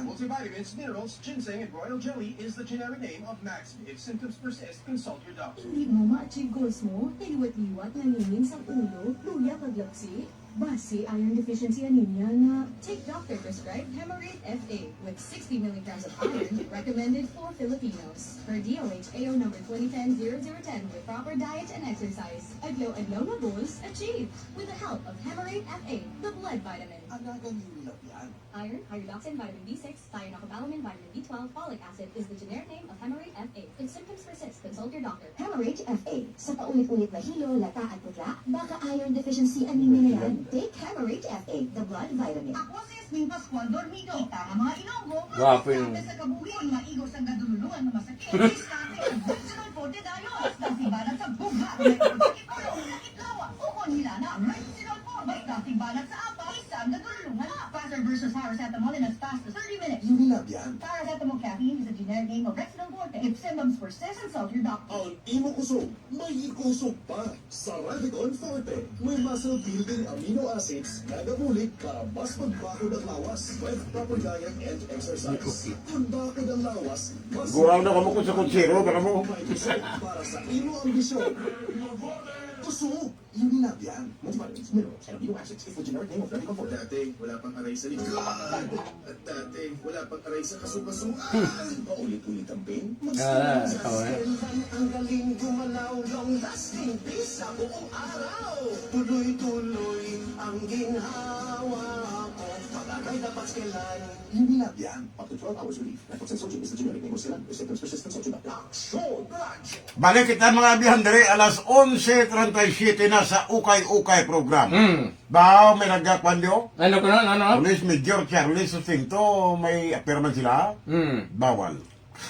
Speaker 6: Multivitamins, minerals, ginseng, and royal jelly is the generic name of MaxFit. If symptoms persist, consult your doctor.
Speaker 7: Hindi mo ma-achieve goals mo, liwat-liwat, naningin sa ulo, luya kaglapsi, base iron deficiency anemia na take doctor prescribed Hemorrhage FA with 60 milligrams of iron recommended for Filipinos. Per DOH AO number 2010-0010 with proper diet and exercise. Adlaw-adlaw na goals achieved with the help of Hemorrhage FA, the blood vitamin.
Speaker 3: Alagang Unilab yan.
Speaker 7: Iron, hydroxin, vitamin B6, thiionocobalamin, vitamin B12, folic acid is the generic name of Hemorrhage FA. If symptoms persist, consult your doctor.
Speaker 8: Hemorrhage FA. Sa paulit-ulit na hilo, lata at putla, baka iron deficiency anemia na yan. Take Hemorrhage FA, the blood vitamin.
Speaker 9: Ako si Esming Pascual Dormido. Kita nga mga ilonggo.
Speaker 1: Gwapo yun.
Speaker 9: Sa kabuhian, maigos ang gadululuan na masakit. Diskarte ang Retinol Forte Dios. Nasibalat sa bugha. May sakit ulo, sakit lawa. Ukon nila na Retinol Forte. Basta sibalat sa apa, isang gadululungan na. Faster versus paracetamol in as fast as 30 minutes.
Speaker 3: Unilab yan.
Speaker 9: Paracetamol caffeine is a generic name of Retinol Forte. If symptoms persist, consult your doctor.
Speaker 3: Ang imo kusog, may ikusog pa. Sa Revicon Forte, may muscle building amino acids na gabulit para mas magbakod ang lawas with proper diet and exercise. Kung bakod ang lawas, mas
Speaker 2: Gurang na kamo ko sa kutsiro, baka mo.
Speaker 3: may kusog para sa imo ambisyon. Kusog! Unilab yan. Multivitamins, minerals, and amino acids is the generic name of Revicon Forte.
Speaker 6: Dati, wala pang aray sa likod. At dati, wala pang aray sa kasukasuan.
Speaker 3: Paulit-ulit ang pain.
Speaker 2: Ang galing gumalaw, long lasting peace sa buong araw. Tuloy-tuloy ang ginhawa ko. Pagkakay dapat kailan.
Speaker 3: Unilab yan. Up to 12 hours relief. Naproxen is the generic name of Silan. If symptoms persist, consult your doctor. Action!
Speaker 2: Balik kita mga bihandere, alas 11:37 na sa Ukay-Ukay program. Bao, may nagkakwan diyo?
Speaker 1: Ano ko na, ano?
Speaker 2: Police Major Charlie Susinto, may appearance sila? Bawal.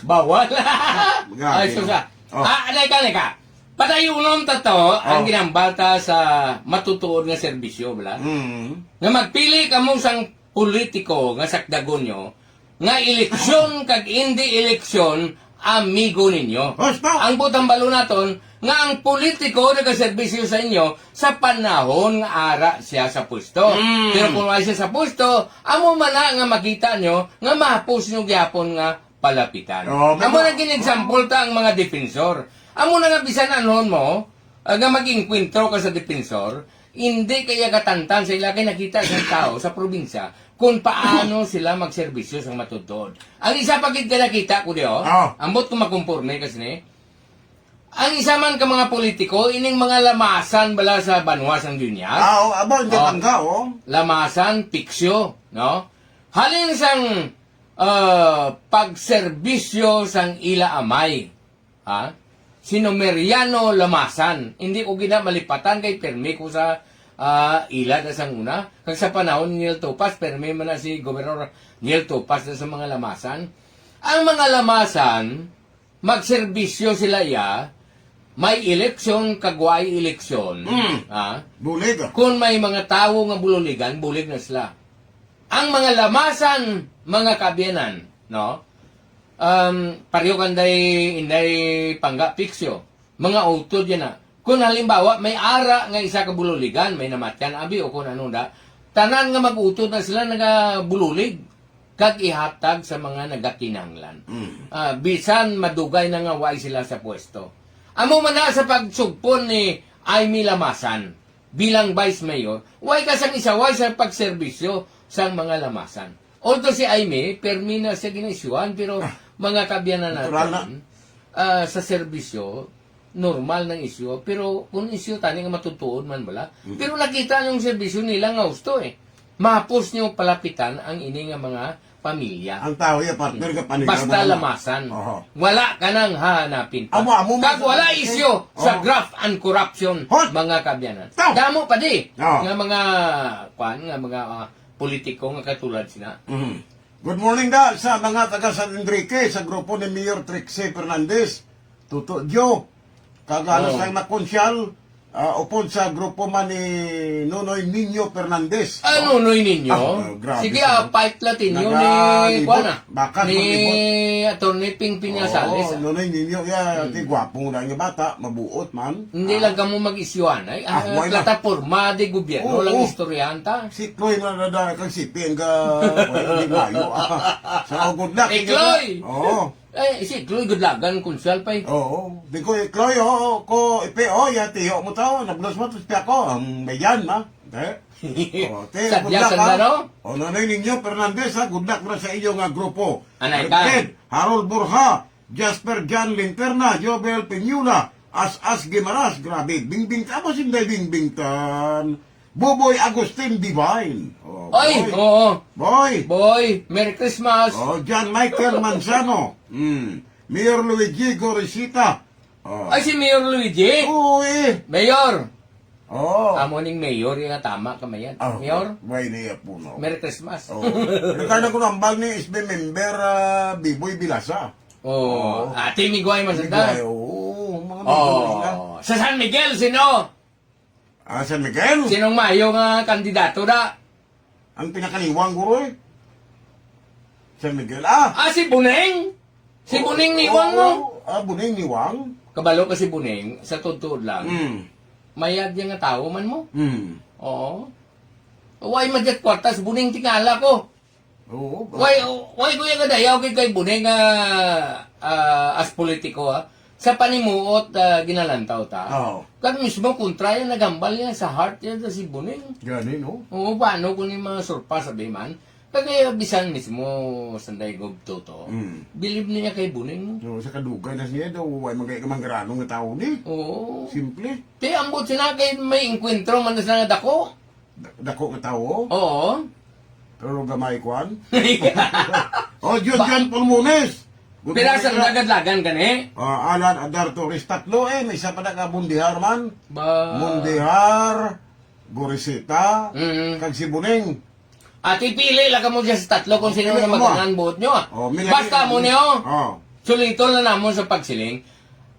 Speaker 1: Bawal.
Speaker 2: Grabe.
Speaker 1: Ay, susa.
Speaker 2: Oh.
Speaker 1: Alika. Patayunom tato ang ginambata sa matutuod nga serbisyo, bala. Nga magpili ka mo sang politiko nga sakdagon nyo, nga eleksyon kag hindi eleksyon, amigo ninyo.
Speaker 2: Basta!
Speaker 1: Ang butang balo naton, nga ang politiko nagaserbisyo sa inyo sa panahon nga ara siya sa pwesto. Pero kung wala siya sa pwesto, amo man na nga makita nyo, nga mahapos nyo gyapon nga palapitan.
Speaker 2: Oh,
Speaker 1: Amo na gin-example ta ang mga defensor. Amo na nga bisan anon mo, nga maging kwentro ka sa defensor, hindi kaya katantan sa ila kay nakita sa tao sa probinsya, kung paano sila magserbisyo sa matutuod. Ang isa pa kita nakita ko diyo, ambot ko makumpurme kasi ni, ang isa man ka mga politiko, ining mga lamasan bala sa banwas ang dunya.
Speaker 2: Aba, hindi tangga,
Speaker 1: Lamasan, piksyo, no? Halin sang pagserbisyo sang ila amay. Ha? Sino Meriano Lamasan. Hindi ko ginamalipatan kay permi ko sa ila na sang una. Kag sa panahon ni Niel Topas, permi man na si Gobernador Niel Topas na sa mga lamasan. Ang mga lamasan, magserbisyo sila may eleksyon, kagway eleksyon. Ha?
Speaker 2: Bulig.
Speaker 1: Kung may mga tao nga bululigan, bulig na sila. Ang mga lamasan, mga kabyanan, no? Pareho kanday inday pangga piksyo. Mga utod yan na. Kung halimbawa, may ara nga isa ka bululigan, may namatyan abi o kung ano da, tanan nga mag-utod na sila nagabululig. Kag ihatag sa mga nagakinanglan. Bisan madugay na nga way sila sa pwesto. Amo man na sa pagsugpon ni Aimee Lamasan bilang Vice Mayor, way kasang isaway sa pagserbisyo sa mga lamasan. Although si Aimee, permi na siya ginisyuan, pero mga kabyanan natin, sa serbisyo, normal ng isyo, pero kung isyo tani nga matutuod man bala, pero nakita yung serbisyo nila nga gusto Mahapos nyo palapitan ang ini nga mga pamilya.
Speaker 2: Ang tao partner ka panigaw.
Speaker 1: Basta lamasan. Wala ka nang hahanapin pa. Kag wala isyo sa graft and corruption, mga kabyanan. Damo pa di. Nga mga, politiko nga katulad sila.
Speaker 2: Good morning sa mga taga San Enrique, sa grupo ni Mayor Trixie Fernandez. Tuto Joe. Kagalas lang na konsyal. Upon sa grupo man ni Nonoy Nino Fernandez.
Speaker 1: Nonoy Nino? Sige, pipe latin yun ni Juana. Ni Atty. Ping Piñasales.
Speaker 2: Nonoy Nino, gwapong lang yung bata, mabuot man.
Speaker 1: Hindi lang ka mo mag-isyuan plataforma de gobyerno lang istoryanta.
Speaker 2: Si Chloe na nadara kang sipi ang hindi mayo. Sa good luck.
Speaker 1: Chloe!
Speaker 2: Oo.
Speaker 1: Si Chloe gudlagan konsyal pa
Speaker 2: Di ko, Chloe, ko, tiyo mo tao, nablos mo, tapos ako, ang mayan, ma.
Speaker 1: Sadya sa no?
Speaker 2: Nanay ninyo, Fernandez, good luck na sa inyong grupo.
Speaker 1: Anay ka?
Speaker 2: Harold Borja, Jasper Jan Linterna, Jobel Peñula, As Gimaras, grabe, bingbing, tapos hindi bingbingtan. Boboy Agustin Divine.
Speaker 1: Boy, Merry Christmas.
Speaker 2: John Michael Manzano. Mayor Luigi Gorisita.
Speaker 1: Si Mayor Luigi? Mayor. Amo ning Mayor, yung tama ka mayan. Mayor?
Speaker 2: May niya po, no?
Speaker 1: Merry Christmas.
Speaker 2: Rekada ko nambal ni SB member Biboy Bilasa.
Speaker 1: Ate Miguel Masanda.
Speaker 2: Mga Biboy sila.
Speaker 1: Sa San Miguel, sino?
Speaker 2: San Miguel?
Speaker 1: Sinong mayo nga kandidato da?
Speaker 2: Ang pinakaniwang guro San Miguel.
Speaker 1: Si Buneng. Si Buneng Niwang mo.
Speaker 2: Buneng Niwang?
Speaker 1: Kabalo ka si Buneng, sa totoo lang. Mayad yung nga tao man mo. Way madyak kwarta sa Buneng tingala ko. Way ko yung kadayaw kay Buneng as politiko sa panimuot ginalantaw ta. Kag mismo kontra yan nagambal yan sa heart yan si Buneng.
Speaker 2: Gani, no?
Speaker 1: Paano kung yung mga surpa sabi man, kagaya bisan mismo sanday gobto to, believe niya kay Buneng.
Speaker 2: Sa kadugay na siya daw, ay magkaikamangranong na tao ni. Simple.
Speaker 1: Ambot sila kay may inkwentro man na sila nga dako.
Speaker 2: Dako nga tao? Pero gamay kwan? John Pulmones!
Speaker 1: Pero sa lagad-lagan ka ni?
Speaker 2: Alan Adar Torres, tatlo may isa pa na ka Mundihar man. Mundihar, Gorisita, kag si Buneng.
Speaker 1: At ipili lang ka mo dyan sa tatlo kung sino na maganan buot nyo. Basta mo niyo. Sulito na namon sa pagsiling.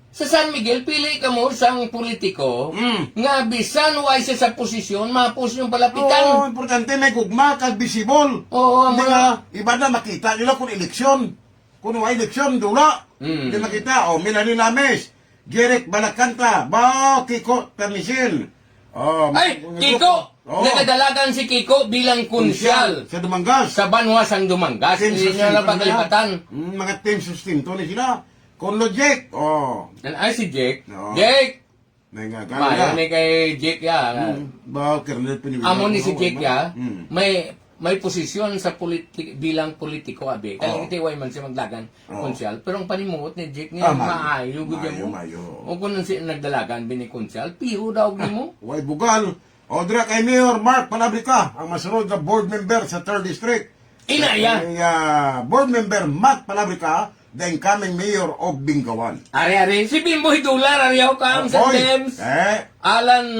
Speaker 1: Sa San Miguel, pili ka mo sang politiko nga bisan way siya sa posisyon, mapos yung palapitan.
Speaker 2: Importante may gugma kag visible. Iba na makita nila kung eleksyon. Kung may eleksyon, dula. Hindi makita. Melanie Lames, Jeric Balacanta, Kiko Tamisil.
Speaker 1: Kiko! Nakadalagan si Kiko bilang kunsyal.
Speaker 2: Sa Dumangas.
Speaker 1: Sa Banwas ang Dumangas. Hindi niya lang paglipatan.
Speaker 2: Mga team sustinto ni sila. Konlo Jake.
Speaker 1: Si Jake. Jake! Mayo ni kay Jake
Speaker 2: Kernel Piniwila.
Speaker 1: Amo ni si Jake may may posisyon sa bilang politiko abi. Kaya
Speaker 2: Oo.
Speaker 1: iti way man siya magdagan
Speaker 2: Oo.
Speaker 1: konsyal. Pero ang panimuot ni Jake niya maayo gud mo.
Speaker 2: Mayo.
Speaker 1: O kung siya nagdalagan bini konsyal, piho daw mo.
Speaker 2: Way bugal. O dira kay Mayor Mark Palabrica, ang masunod na board member sa 3rd District.
Speaker 1: Inaya.
Speaker 2: Kay, board member Matt Palabrica, the incoming mayor of Bingawan.
Speaker 1: Ari si Bimbo Hidular ariyaw ka sa
Speaker 2: Oy,
Speaker 1: Dems. Alan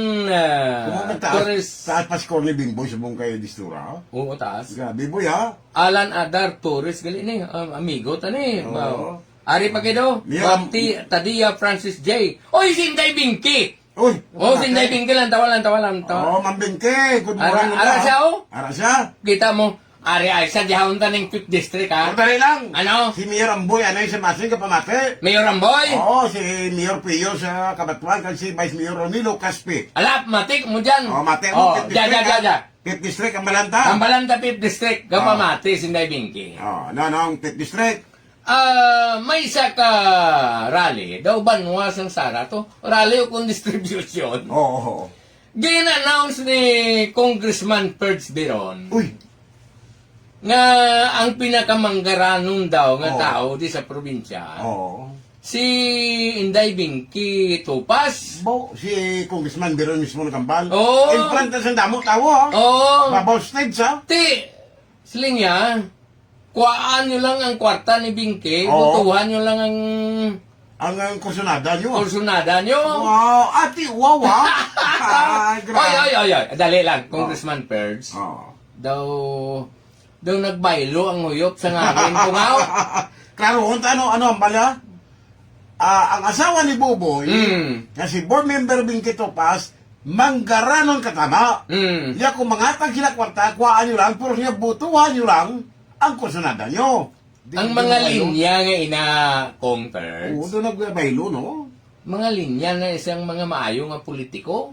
Speaker 1: Torres.
Speaker 2: Taas pa score ni Bingboy sa mong kay Distura.
Speaker 1: Oo, taas.
Speaker 2: Grabe boy ha.
Speaker 1: Alan Adar Torres gali ni amigo tani.
Speaker 2: Oo.
Speaker 1: Ari pagido.
Speaker 2: Mira-
Speaker 1: Tadia Francis J. Oy Sinday Bingki.
Speaker 2: Uy.
Speaker 1: Oh, Sinday Bingki lang tawalan.
Speaker 2: Oh, Mambingke. Good morning.
Speaker 1: Ara siya oh.
Speaker 2: Ara siya.
Speaker 1: Kita mo. Ari ay sa dihawon taning 5th district ha.
Speaker 2: Dali lang.
Speaker 1: Ano?
Speaker 2: Si Mayor Amboy, ano yung sa Masing kapamate?
Speaker 1: Mayor Amboy.
Speaker 2: Oo, si Mayor Pio sa Kabatuan, kasi si Vice Mayor Ronilo Caspi.
Speaker 1: Alap matik mo diyan.
Speaker 2: Oh, mate
Speaker 1: Oh,
Speaker 2: mo, 5th
Speaker 1: ja.
Speaker 2: district. 5th district ang Balanta.
Speaker 1: Ang Balanta 5th district gapamati Sinday Bingki.
Speaker 2: Oh, ang 5th district.
Speaker 1: May isa ka rally, daw banwas ang Sara to, rally o kung distribution.
Speaker 2: Oo.
Speaker 1: Gin-announce ni Congressman Perds Biron
Speaker 2: Uy.
Speaker 1: nga ang pinakamanggaranon daw nga
Speaker 2: Oo.
Speaker 1: tao di sa probinsya,
Speaker 2: Oo.
Speaker 1: si Inday Bingki Tupas.
Speaker 2: Si Congressman Biron mismo ng Kambal.
Speaker 1: Oo.
Speaker 2: In front ng damo tao ha.
Speaker 1: Oh,
Speaker 2: Babaw stage ha.
Speaker 1: ti, siling niya, kuhaan nyo lang ang kwarta ni Bingki,
Speaker 2: Oo.
Speaker 1: butuhan nyo lang ang
Speaker 2: Ang kursunada nyo.
Speaker 1: kursunada nyo.
Speaker 2: Wow, ati, wow ha. Ay,
Speaker 1: Oy. Dali lang, Congressman Perds.
Speaker 2: Oo.
Speaker 1: Daw nagbaylo ang huyop sa ngawin ko nga.
Speaker 2: Klaro, ano ang bala? Ang asawa ni Buboy, na si board member Bingki Topas, manggaranon katama. Iya kung mangatag sila kwarta, kuhaan nyo lang, pero siya butuhan nyo lang ang kursunada nyo.
Speaker 1: Ang mga linya nga ina Kong
Speaker 2: Oo,
Speaker 1: Perds,
Speaker 2: doon nagbaylo, no?
Speaker 1: mga linya na isang mga maayo nga politiko.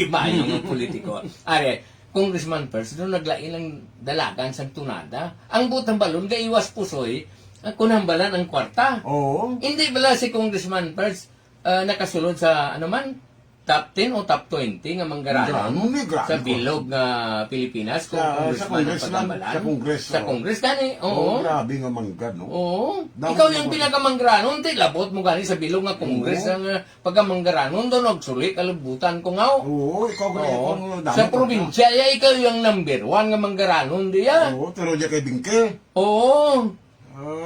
Speaker 1: Maayo nga politiko. Are, Congressman Perds, doon naglain ang dalagan sa tunada. Ang butang balon, gaiwas pusoy, ang kunambalan ang kwarta.
Speaker 2: Oo.
Speaker 1: Hindi bala si Congressman Perds nakasulod sa ano man, top 10 o top 20 nga manggaranon
Speaker 2: Manggaranon, grabe
Speaker 1: sa
Speaker 2: ko.
Speaker 1: bilog nga Pilipinas kung
Speaker 2: Sa
Speaker 1: congressman ang
Speaker 2: Congress lang,
Speaker 1: pagkambalan.
Speaker 2: sa Congress,
Speaker 1: Sa
Speaker 2: oo.
Speaker 1: Congress gani,
Speaker 2: Oo,
Speaker 1: oo.
Speaker 2: grabe nga manggad, no?
Speaker 1: Oo.
Speaker 2: Dapat
Speaker 1: Ikaw yung
Speaker 2: naman.
Speaker 1: pinakamanggranon, ti labot mo gani sa bilog nga Congress
Speaker 2: Oo.
Speaker 1: ang pagkamanggranon doon nagsulit kalabutan ko nga.
Speaker 2: Oo, ikaw ganyan
Speaker 1: Oo.
Speaker 2: kung dami
Speaker 1: Sa
Speaker 2: ko.
Speaker 1: probinsya, ya, ikaw yung number 1 nga manggaranon diya.
Speaker 2: Oo, pero diya kay Bingke.
Speaker 1: Oo.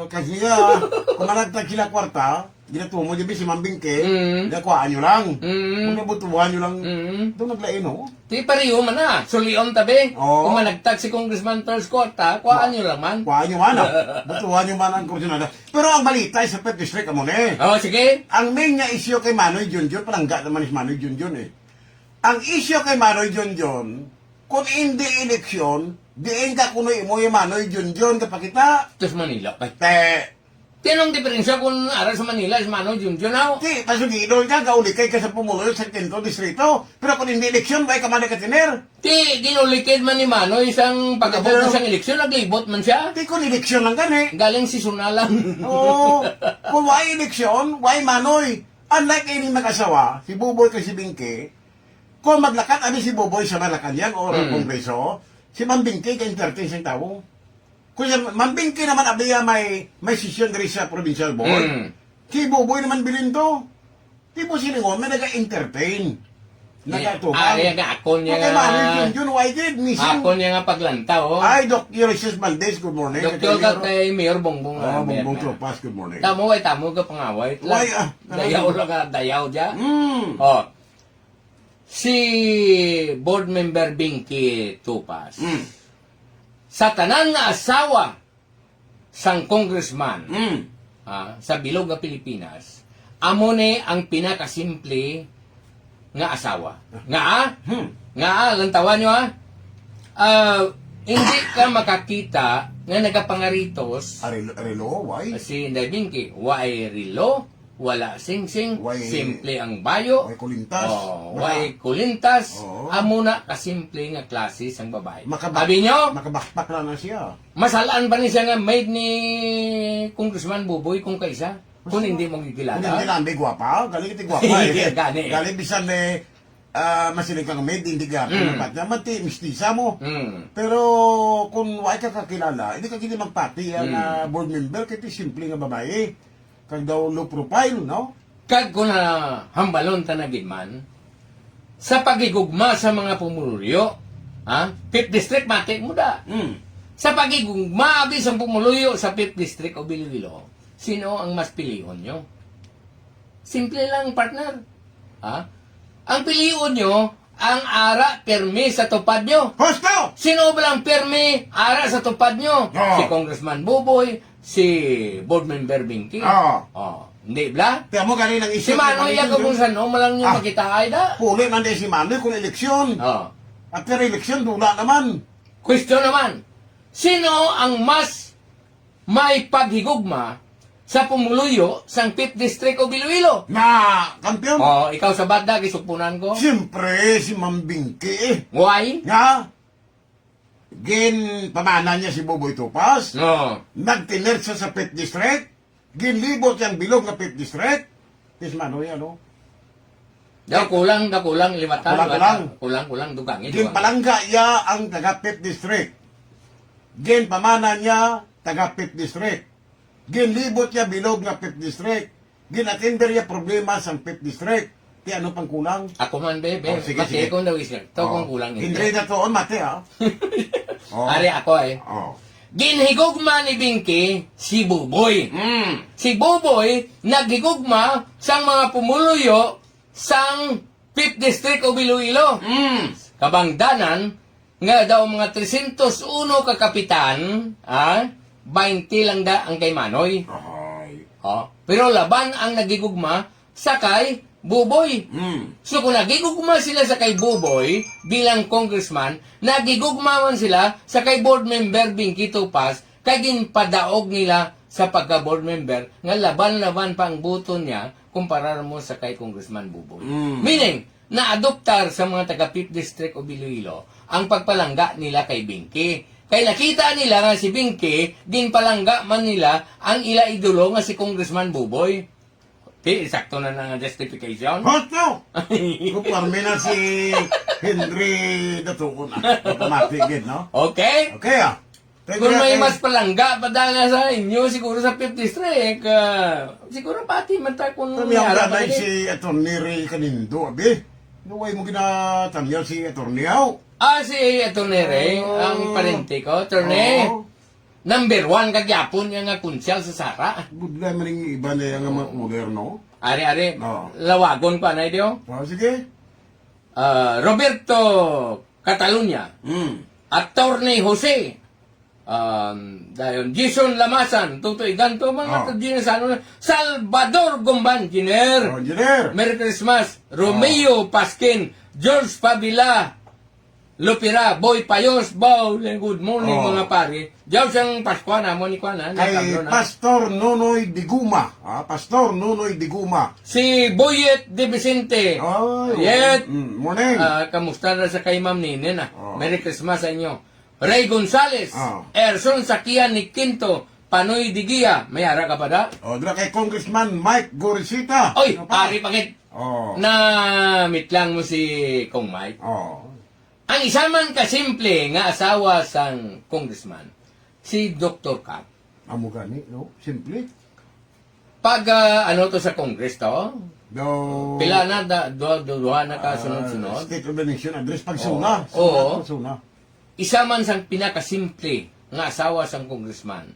Speaker 2: Kasi kung managtag sila kwarta, ginatumo di ba si Mambingke, kuhaan nyo lang. Kung nabutuhan nyo lang, doon naglain, no?
Speaker 1: Ti pariyo man na, sulion tabi.
Speaker 2: Oo.
Speaker 1: Kung managtag si Congressman Perds Corta, kuhaan nyo lang man.
Speaker 2: Kuhaan nyo man, butuhan nyo man ang kursunada. Pero ang balita sa 5th district, amo na eh.
Speaker 1: Oo, sige.
Speaker 2: Ang main nga issue kay Manoy Junjun, palangga naman si Manoy Junjun eh. Ang issue kay Manoy Junjun, kung hindi eleksyon, diin ka kuno mo yung Manoy Junjun kapag kita,
Speaker 1: Ito sa Manila.
Speaker 2: te,
Speaker 1: Tinong diferensya kung ara sa Manila is Mano Junjun now.
Speaker 2: ti, pasugido ka, kaulikay ka sa pumulo sa 10th distrito. Pero kung hindi eleksyon, ba ka man katiner?
Speaker 1: Ti, ginulikid man ni Mano isang pagabot mo siyang eleksyon, naglibot man siya.
Speaker 2: Ti, kung eleksyon lang gani.
Speaker 1: Galing si Sunalan.
Speaker 2: Oo, kung why eleksyon, why Manoy? Unlike any mag-asawa, si Buboy kasi si Bingke, kung maglakat abi si Buboy sa Malacanang o Kongreso, si Mambingke ka entertain siyang tao. Kung si Mambingke naman abiya may session diri sa provincial board, si Buboy naman bilin to. Di po silingon, may nag-entertain. Nagatukan.
Speaker 1: Ari nga akon niya
Speaker 2: Okay, Manoy
Speaker 1: nga.
Speaker 2: Junjun, why did? Missing.
Speaker 1: Akon niya nga paglantaw. Oh.
Speaker 2: Ay, Doc Ulysses Valdez, good morning.
Speaker 1: Doktor ka kay Mayor Bongbong.
Speaker 2: Oh, Bongbong Tropas, good morning.
Speaker 1: Tamo ka pangaway.
Speaker 2: Why,
Speaker 1: Dayaw lang ka, dayaw dya.
Speaker 2: Hmm.
Speaker 1: Oh. Si board member Binky Tupas. Sa tanan nga asawa sang congressman sa bilog nga Pilipinas, amo ni ang pinakasimple nga asawa. Nga lantawan nyo hindi ka makakita nga nagapangaritos
Speaker 2: Arelo, why?
Speaker 1: si Inday Binky. Why rilo? Wala sing-sing,
Speaker 2: Why-
Speaker 1: simple ang bayo.
Speaker 2: Why kulintas?
Speaker 1: Oh, why kulintas?
Speaker 2: Oo.
Speaker 1: Amo na kasimple nga klase sang babae.
Speaker 2: Makabak-
Speaker 1: Sabi nyo,
Speaker 2: Makabakpak lang na siya.
Speaker 1: masalaan pa ni siya nga maid ni Congressman Buboy kung kaisa? Kung hindi mo
Speaker 2: Kung hindi
Speaker 1: gigilala.
Speaker 2: lang, may gwapa. Galing iti gwapa eh.
Speaker 1: Gani.
Speaker 2: Galing bisan masiling kang maid, hindi ka pinapat niya, mati, mistisa mo. Pero kung wala ka kakilala, hindi ka kini magpati ang board member, kaya simple nga babae. Kag daw low profile, no?
Speaker 1: Kag ko na hambalon tanagid man, sa pagigugma sa mga pumulyo, 5th District, matik mo da. Sa pagigugma, abis ang pumuluyo sa 5th District o Iloilo, sino ang mas piliyon nyo? Simple lang, partner. Ang piliyon nyo, ang ara permi sa tupad nyo.
Speaker 2: Hosto!
Speaker 1: Sino ba lang permi ara sa tupad nyo?
Speaker 2: Oo.
Speaker 1: Si Congressman Buboy, si Board Member Binky.
Speaker 2: Oo.
Speaker 1: Hindi ba?
Speaker 2: Kaya mo ganin ang
Speaker 1: Si
Speaker 2: isip.
Speaker 1: Manoy yaga kung saan, malang nyo makita ay da.
Speaker 2: Puli man din si Manoy kung eleksyon. After eleksyon, dula naman.
Speaker 1: Question naman, sino ang mas may paghigugma sa pumuluyo sang 5th District o Iloilo?
Speaker 2: Na, kampiyon.
Speaker 1: Ikaw sa banda, kisupunan ko.
Speaker 2: Siyempre, si Ma'am Binky eh.
Speaker 1: Why?
Speaker 2: Nga, pamana niya si Boboy Topas.
Speaker 1: No.
Speaker 2: Nagtiner siya sa 5th District. Ginlibot siyang bilog na 5th District. Tis Manoy, ano?
Speaker 1: Kulang, limatan.
Speaker 2: Kulang.
Speaker 1: Dugangi.
Speaker 2: Ginpalangga niya ang taga 5th District. Ginpamana niya taga 5th District. Ginlibot niya bilog na 5th District. Ginatinder niya problema sa 5th District. Kaya ano pang kulang?
Speaker 1: Ako man, bebe.
Speaker 2: Sige,
Speaker 1: Mati
Speaker 2: sige.
Speaker 1: ko daw isip. Ito kung kulang
Speaker 2: Hindi na to, mate ha.
Speaker 1: Ari ako eh. Ginhigugma ni Binky si Buboy. Si Buboy naghigugma sang mga pumuluyo sang 5th District o Iloilo. Kabangdanan nga daw mga 301 kakapitan, 20 lang da ang kay Manoy. Pero laban ang nagigugma sa kay Buboy. So kung nagigugma sila sa kay Buboy bilang congressman, nagigugma man sila sa kay board member Binky Topas, kay ginpadaog nila sa pagka-board member nga laban-laban pa ang buto niya kumpara mo sa kay Congressman Buboy. Meaning, na-adoptar sa mga taga 5th District o Iloilo ang pagpalangga nila kay Binky. Kay nakita nila nga si Binky, ginpalangga man nila ang ila idolo nga si Congressman Buboy. Sakto na ng justification.
Speaker 2: Hosto! Kuparme na si Henry Datuon. Automatic, no?
Speaker 1: Okay?
Speaker 2: Okay,
Speaker 1: Kung may mas palangga pa dala sa inyo, siguro sa 5th District, siguro pati man tayo kung
Speaker 2: Kami ang ganay si Atty. Ray Canindo, abi. Nuway mo ginatamyaw si Atty. Au.
Speaker 1: Si Atty. Ray, ang parente ko, Atty. Number 1 kagyapon yung nga kunsyal sa Sara.
Speaker 2: Good lang man yung iba na yung mga moderno.
Speaker 1: Ari,
Speaker 2: Oo.
Speaker 1: lawagon pa na ito.
Speaker 2: Sige.
Speaker 1: Roberto Catalunya, Atty. Jose, dayon Jason Lamasan, tutoy ganto mga tadina sa ano, Salvador Gumban, Engineer.
Speaker 2: Engineer.
Speaker 1: Merry Christmas. Romeo Pasquin, George Pavila, Lupira, Boy Payos, good morning mga pare. Diyaw siyang Pasko na mo ni Kuana.
Speaker 2: Kay Pastor Nonoy Diguma. Pastor Nonoy Diguma.
Speaker 1: Si Boyet De Vicente. Yet.
Speaker 2: Morning.
Speaker 1: Kamusta na sa kay Ma'am Nene na. Merry Christmas sa inyo. Ray Gonzales. Erson Sakian ni Quinto. Panoy Digia. May ara ka pa da?
Speaker 2: Dila kay Congressman Mike Gorisita.
Speaker 1: Oy, pari pagit. Na meet lang mo si Kong Mike. Ang isa man kasimple nga asawa sang congressman, si Dr. Cap.
Speaker 2: Amo gani, no? Simple.
Speaker 1: Pag ano to sa Congress to,
Speaker 2: Do.
Speaker 1: pila na, duha na kasunod-sunod.
Speaker 2: State of the Nation address pagsuna.
Speaker 1: Oo.
Speaker 2: Pagsuna.
Speaker 1: Isa man sang pinakasimple nga asawa sang congressman,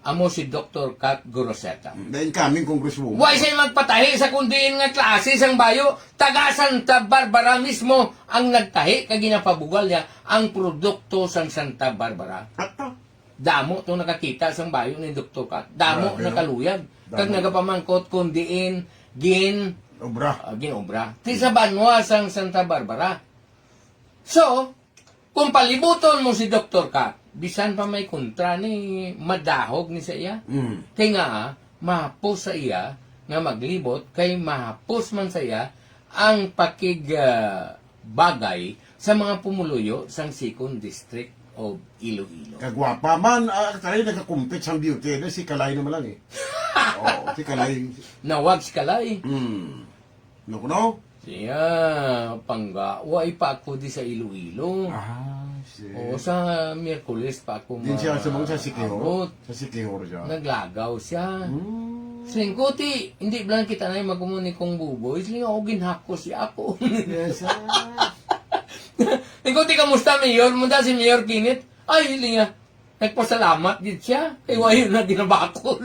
Speaker 1: amo si Dr. Kat Goroseta.
Speaker 2: Dahil kaming congresswoman.
Speaker 1: Why siya magpatahi sa kundiin nga klase sang bayo, taga Santa Barbara mismo ang nagtahi kag ginapabugal niya ang produkto sang Santa Barbara.
Speaker 2: Ato.
Speaker 1: Damo to nakakita sang bayo ni Dr. Kat. Damo
Speaker 2: Grabe, no?
Speaker 1: nakaluyag. Kag
Speaker 2: Damo.
Speaker 1: nagapamangkot kundiin
Speaker 2: Obra.
Speaker 1: ginobra. Ti sa banwa sang Santa Barbara. So, kung palibuton mo si Dr. Kat, bisan pa may kontra ni madahog ni sa iya. Kaya nga, mahapos sa iya nga maglibot, kay mahapos man sa iya ang bagay sa mga pumuluyo sang 2nd District of Iloilo.
Speaker 2: Kagwapa man, tayo nagkakumpit sa beauty. Si Kalay naman lang eh. Si Kalay.
Speaker 1: Nawag si Kalay.
Speaker 2: No?
Speaker 1: Siya, panggawa, pa ako di sa Iloilo. O sa Miyerkules pa ako
Speaker 2: Din siya sumang sa Sikihor.
Speaker 1: abot.
Speaker 2: Sa Sikihor siya.
Speaker 1: Naglagaw siya. Slingkuti, hindi blang kita na yung magumuni kong buboy. Sling ako ginhako siya ako.
Speaker 2: Yes,
Speaker 1: Slingkuti, kamusta, Mayor? Munda si Mayor Kinit. Ay, linga. Nagpasalamat din siya. Kaya wayo na ginabakol.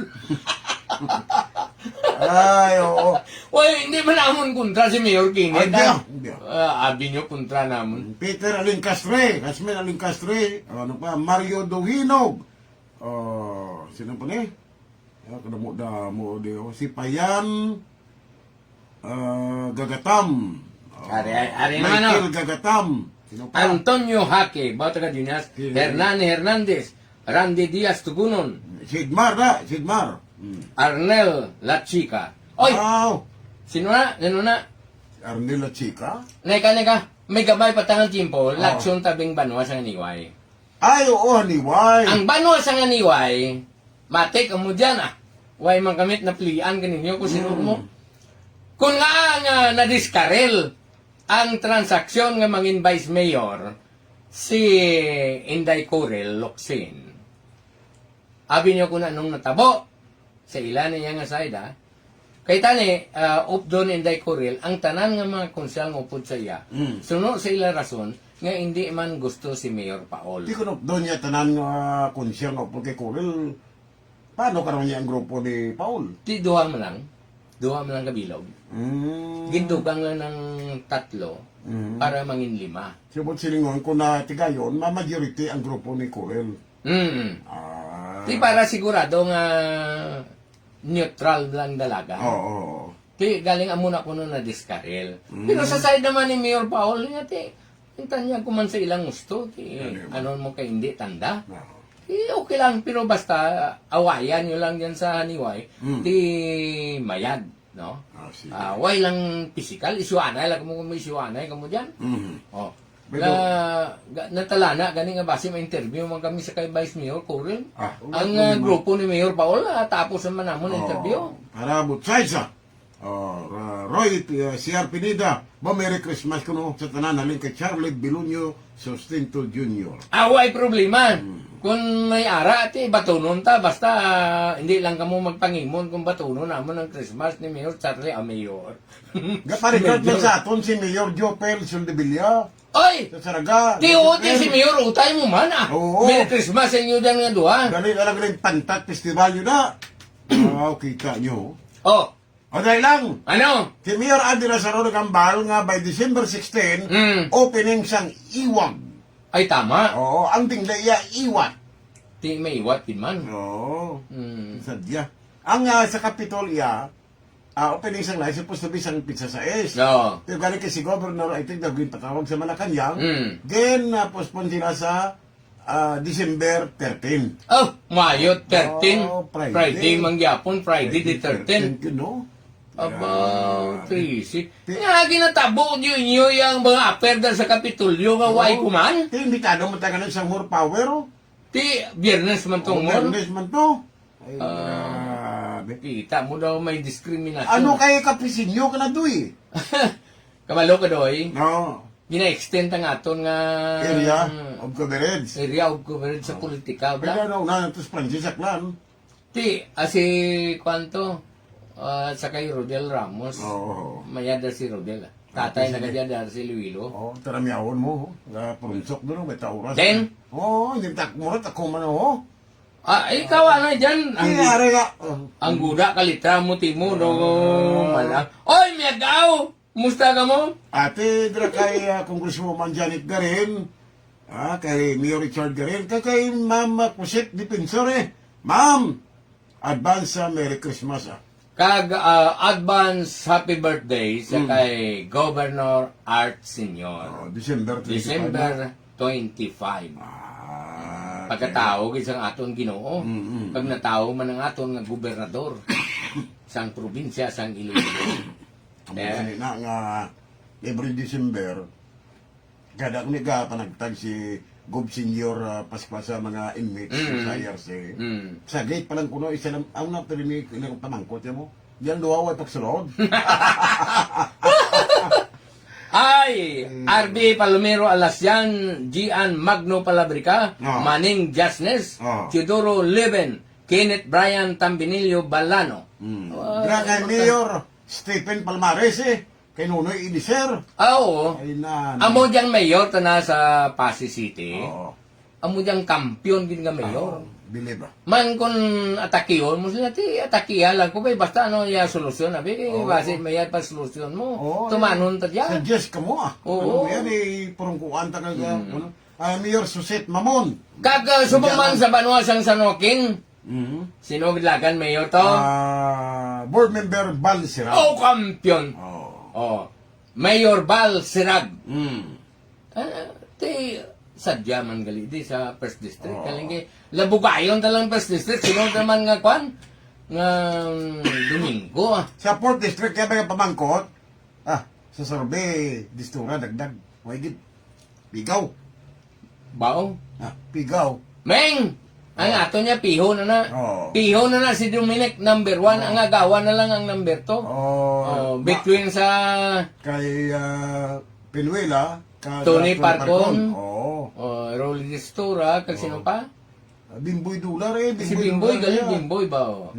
Speaker 2: Ay, oo.
Speaker 1: Way, hindi man namon kontra si Mayor Kinit.
Speaker 2: Hindi.
Speaker 1: Abi nyo kontra namon.
Speaker 2: Peter Alincastre, Casmel Alincastre, ano pa, Mario Dohinog, sino pa ni? Kadamo di si Payan Gagatam,
Speaker 1: Ari naman,
Speaker 2: Michael Gagatam, sino pa?
Speaker 1: Antonio Jaque, Bautista Dinas, Hernani Hernandez, Randy Diaz Tugunon,
Speaker 2: Sidmar na, Sidmar.
Speaker 1: Arnel Lachica. Oy,
Speaker 2: Wow,
Speaker 1: sino na? Sino na?
Speaker 2: Arnila Chica.
Speaker 1: Neka. May gabay patangang timpo, laksyon tabing banwa sa Ganiway.
Speaker 2: Ay, oo, haniway.
Speaker 1: Ang banwa sa Ganiway, matik mo dyan Way man kamit na plian kaninyo kung sino mo. Kung nga nadiskarel ang transaksyon nga mangin Vice Mayor, si Inday Corel Locsin. Abi niyo kung anong natabo sa ilan niya nga side Kay tani, updo ni Inday Corel, ang tanan nga mga konsyal nga upod sa iya, suno sa ila rason, nga hindi man gusto si Mayor Paol.
Speaker 2: Di ko doon niya tanan nga konsyang nga po kay Corel. Paano karon niya ang grupo ni Paul?
Speaker 1: Di duha man lang kabilog. Gindugang lang ng 3 para mangin 5.
Speaker 2: Sibot silingon ko na tigayon, ma-majority ang grupo ni Corel.
Speaker 1: Di para sigurado nga neutral lang dalaga.
Speaker 2: Oo.
Speaker 1: Di galing amuna ko na diskarel. Pero sa side naman ni Mayor Paul, nga hintan niya kuman sa ilang gusto. Ano mo kay hindi tanda. Okay lang, pero basta awayan nyo lang dyan sa Haniway, di mayad, no? Way lang physical, isyuanay, lang mo may isyuanay, kamo dyan. Oh. Natalana, gani nga base ma-interview man kami sa kay Vice Mayor Corel. Ang grupo ni Mayor Paul, tapos naman namon interview.
Speaker 2: Para butsay sa Roy C.R. Pineda, Merry Christmas kuno sa tanan namin kay Charlie Bilunyo Sustento Jr.
Speaker 1: Away problema. Kung may ara, batunon ta. Basta hindi lang kamo magpangimon kung batunon namon ang Christmas ni Mayor Charlie Mayor.
Speaker 2: Gaparikot mo sa aton si Mayor Jopel Suldevilla.
Speaker 1: Oy!
Speaker 2: Sa Saraga.
Speaker 1: Di si Mayor, utay mo man
Speaker 2: Oo.
Speaker 1: Merry Christmas sa inyo dyan nga duha.
Speaker 2: Ganun alam rin Pantat Festival yun na. Kita nyo.
Speaker 1: Oh,
Speaker 2: O dahil lang.
Speaker 1: ano?
Speaker 2: Si Mayor Adi Lazaro Gambal nga by December 16, opening sang Iwag.
Speaker 1: Ay, tama.
Speaker 2: Oo, ang tinglaya Iwag.
Speaker 1: Di may iwat din man.
Speaker 2: Oo. Sadya. Ang sa Capitol opening sang live, supposed to be sang pizza sa S.
Speaker 1: No.
Speaker 2: Pero galing kay si Governor, I think nagawin patawag sa Malacanang.
Speaker 1: Mm.
Speaker 2: Then, postpone sila sa December 13.
Speaker 1: Oh, Mayo 13.
Speaker 2: Oh, Friday.
Speaker 1: Friday mangyapon, Friday the 13.
Speaker 2: You know?
Speaker 1: About 3. Nga ginatabo nyo yung mga aperda sa Kapitolyo nga way kuman.
Speaker 2: Ti, imbitado mo tayo ng isang more power, oh.
Speaker 1: Ti, biyernes man tong mo.
Speaker 2: Awareness man to. Ay, grabe.
Speaker 1: Kita mo daw may diskriminasyon.
Speaker 2: Ano kay kapisinyo ka na doy?
Speaker 1: Kabalo ka doy.
Speaker 2: No.
Speaker 1: Gina-extend ang aton nga
Speaker 2: Area of coverage.
Speaker 1: area of coverage sa politika.
Speaker 2: Pero
Speaker 1: Bla.
Speaker 2: na ito sa Francis Aklan.
Speaker 1: Ti, si kwanto, sa kay Rodel Ramos.
Speaker 2: Oo.
Speaker 1: Mayada si Rodel. Tatay na kadyada si Luilo.
Speaker 2: Oo, taramyawon mo. Punsok doon, may tauras.
Speaker 1: Then?
Speaker 2: Oo, hindi takmurat ako man, oh.
Speaker 1: Ikaw ano dyan?
Speaker 2: Kiyari ka.
Speaker 1: Ang guda kalitra mo timo do malang. Oy, miyagaw! Musta ka mo?
Speaker 2: Ate, dira kay Congresswoman Janet Garin. Kay Mayor Richard Garin. Kay Ma'am Pusit Defensor Ma'am, advance Merry Christmas
Speaker 1: Kag advance happy birthday sa kay Governor Art Senior.
Speaker 2: December 25.
Speaker 1: December 25. Pagkatawag isang aton Ginoo. Pag natao man ang aton nga gobernador sang probinsya sang Iloilo.
Speaker 2: Na nga every December kada ko niga panagtag si Gob Senior Pascua sa mga inmates sa IRC. Sa gate pa lang kuno isa lang ang na pero ni pamangkot mo. Diyan duwa way pagsulod.
Speaker 1: Ay, RB Palomero Alasyan, Gian Magno Palabrica,
Speaker 2: Oh.
Speaker 1: Manning Jasnes,
Speaker 2: Oh.
Speaker 1: Teodoro Leven, Kenneth Brian Tambinilio Balano.
Speaker 2: Dira kay Mayor Stephen Palmares kay Nunoy Iliser.
Speaker 1: Oo.
Speaker 2: Ay na.
Speaker 1: Amo diyang mayor ta na sa Pasig City.
Speaker 2: Oo.
Speaker 1: Amo diyang kampiyon gid nga mayor.
Speaker 2: Believe ba?
Speaker 1: Man kon atakiyon mo sila ti atakiya lang ko ba basta ano ya solusyon abi base may pa solusyon mo.
Speaker 2: Oo,
Speaker 1: Tumanon ta diyan.
Speaker 2: Suggest ka mo
Speaker 1: Oo.
Speaker 2: Ano yan purong kuwan ta kag ano? Mayor Suset Mamon.
Speaker 1: Kag subuman sa banwa sang Sanoking. Sino gidlagan mayor to?
Speaker 2: Board member Bal Sirag.
Speaker 1: Oh, kampiyon.
Speaker 2: Oh.
Speaker 1: Oh. Mayor Bal Sirag.
Speaker 2: Mm.
Speaker 1: Ti sadya man gali di sa First District. Kalingi labugayon talang First District. Sino naman nga kwan? Nga Domingo.
Speaker 2: Sa 4th District kaya ba pamangkot? Sa Sorbe, Distura, dagdag. Wagid. Pigaw.
Speaker 1: Bao?
Speaker 2: Pigaw.
Speaker 1: Meng! Ang ato niya, piho na na.
Speaker 2: Oo.
Speaker 1: Piho na na si Dominic, number 1. Ang agawa na lang ang number 2.
Speaker 2: Oh,
Speaker 1: Between sa
Speaker 2: kay Pinuela, kay
Speaker 1: Tony Parcon.
Speaker 2: Oo.
Speaker 1: Rolly Distura, kag sino pa?
Speaker 2: Bimboy Dular
Speaker 1: Si Bimboy,
Speaker 2: Dular,
Speaker 1: galing Bimboy ba?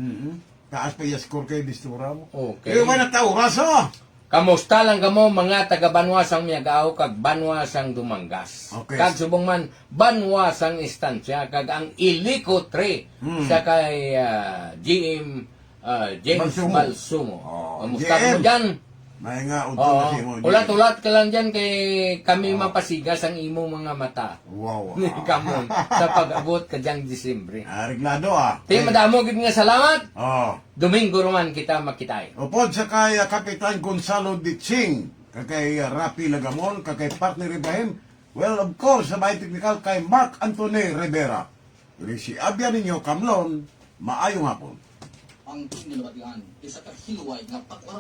Speaker 2: Taas pa yung score kay Distura mo.
Speaker 1: Okay.
Speaker 2: Eh, wala tao, raso!
Speaker 1: Kamusta lang kamo mga taga Banwasang Miagao kag Banwasang Dumangas.
Speaker 2: Okay.
Speaker 1: Kag subong man Banwasang Istansya kag ang Iliko 3 sa kay GM James
Speaker 2: Balsumo.
Speaker 1: Balsumo.
Speaker 2: Oh,
Speaker 1: Kamusta
Speaker 2: GM.
Speaker 1: mo dyan?
Speaker 2: May nga, udto
Speaker 1: Oo.
Speaker 2: na si mo.
Speaker 1: Ulat-ulat ka lang dyan kay kami mapasigas ang imo mga mata.
Speaker 2: Wow.
Speaker 1: Ni Kamon sa pag-abot ka dyan Disyembre.
Speaker 2: Reglado
Speaker 1: Ti madamo gid nga salamat.
Speaker 2: Oh.
Speaker 1: Domingo roman kita makitay.
Speaker 2: Upod sa kay Kapitan Gonzalo Ditching, kay Rapi Lagamon, kay partner Ibrahim, well, of course, sa bahay technical kay Mark Anthony Rivera. Si Abya ninyo, Kamlon, maayong hapon.
Speaker 10: Ang nilabatian, isa ka hilway nga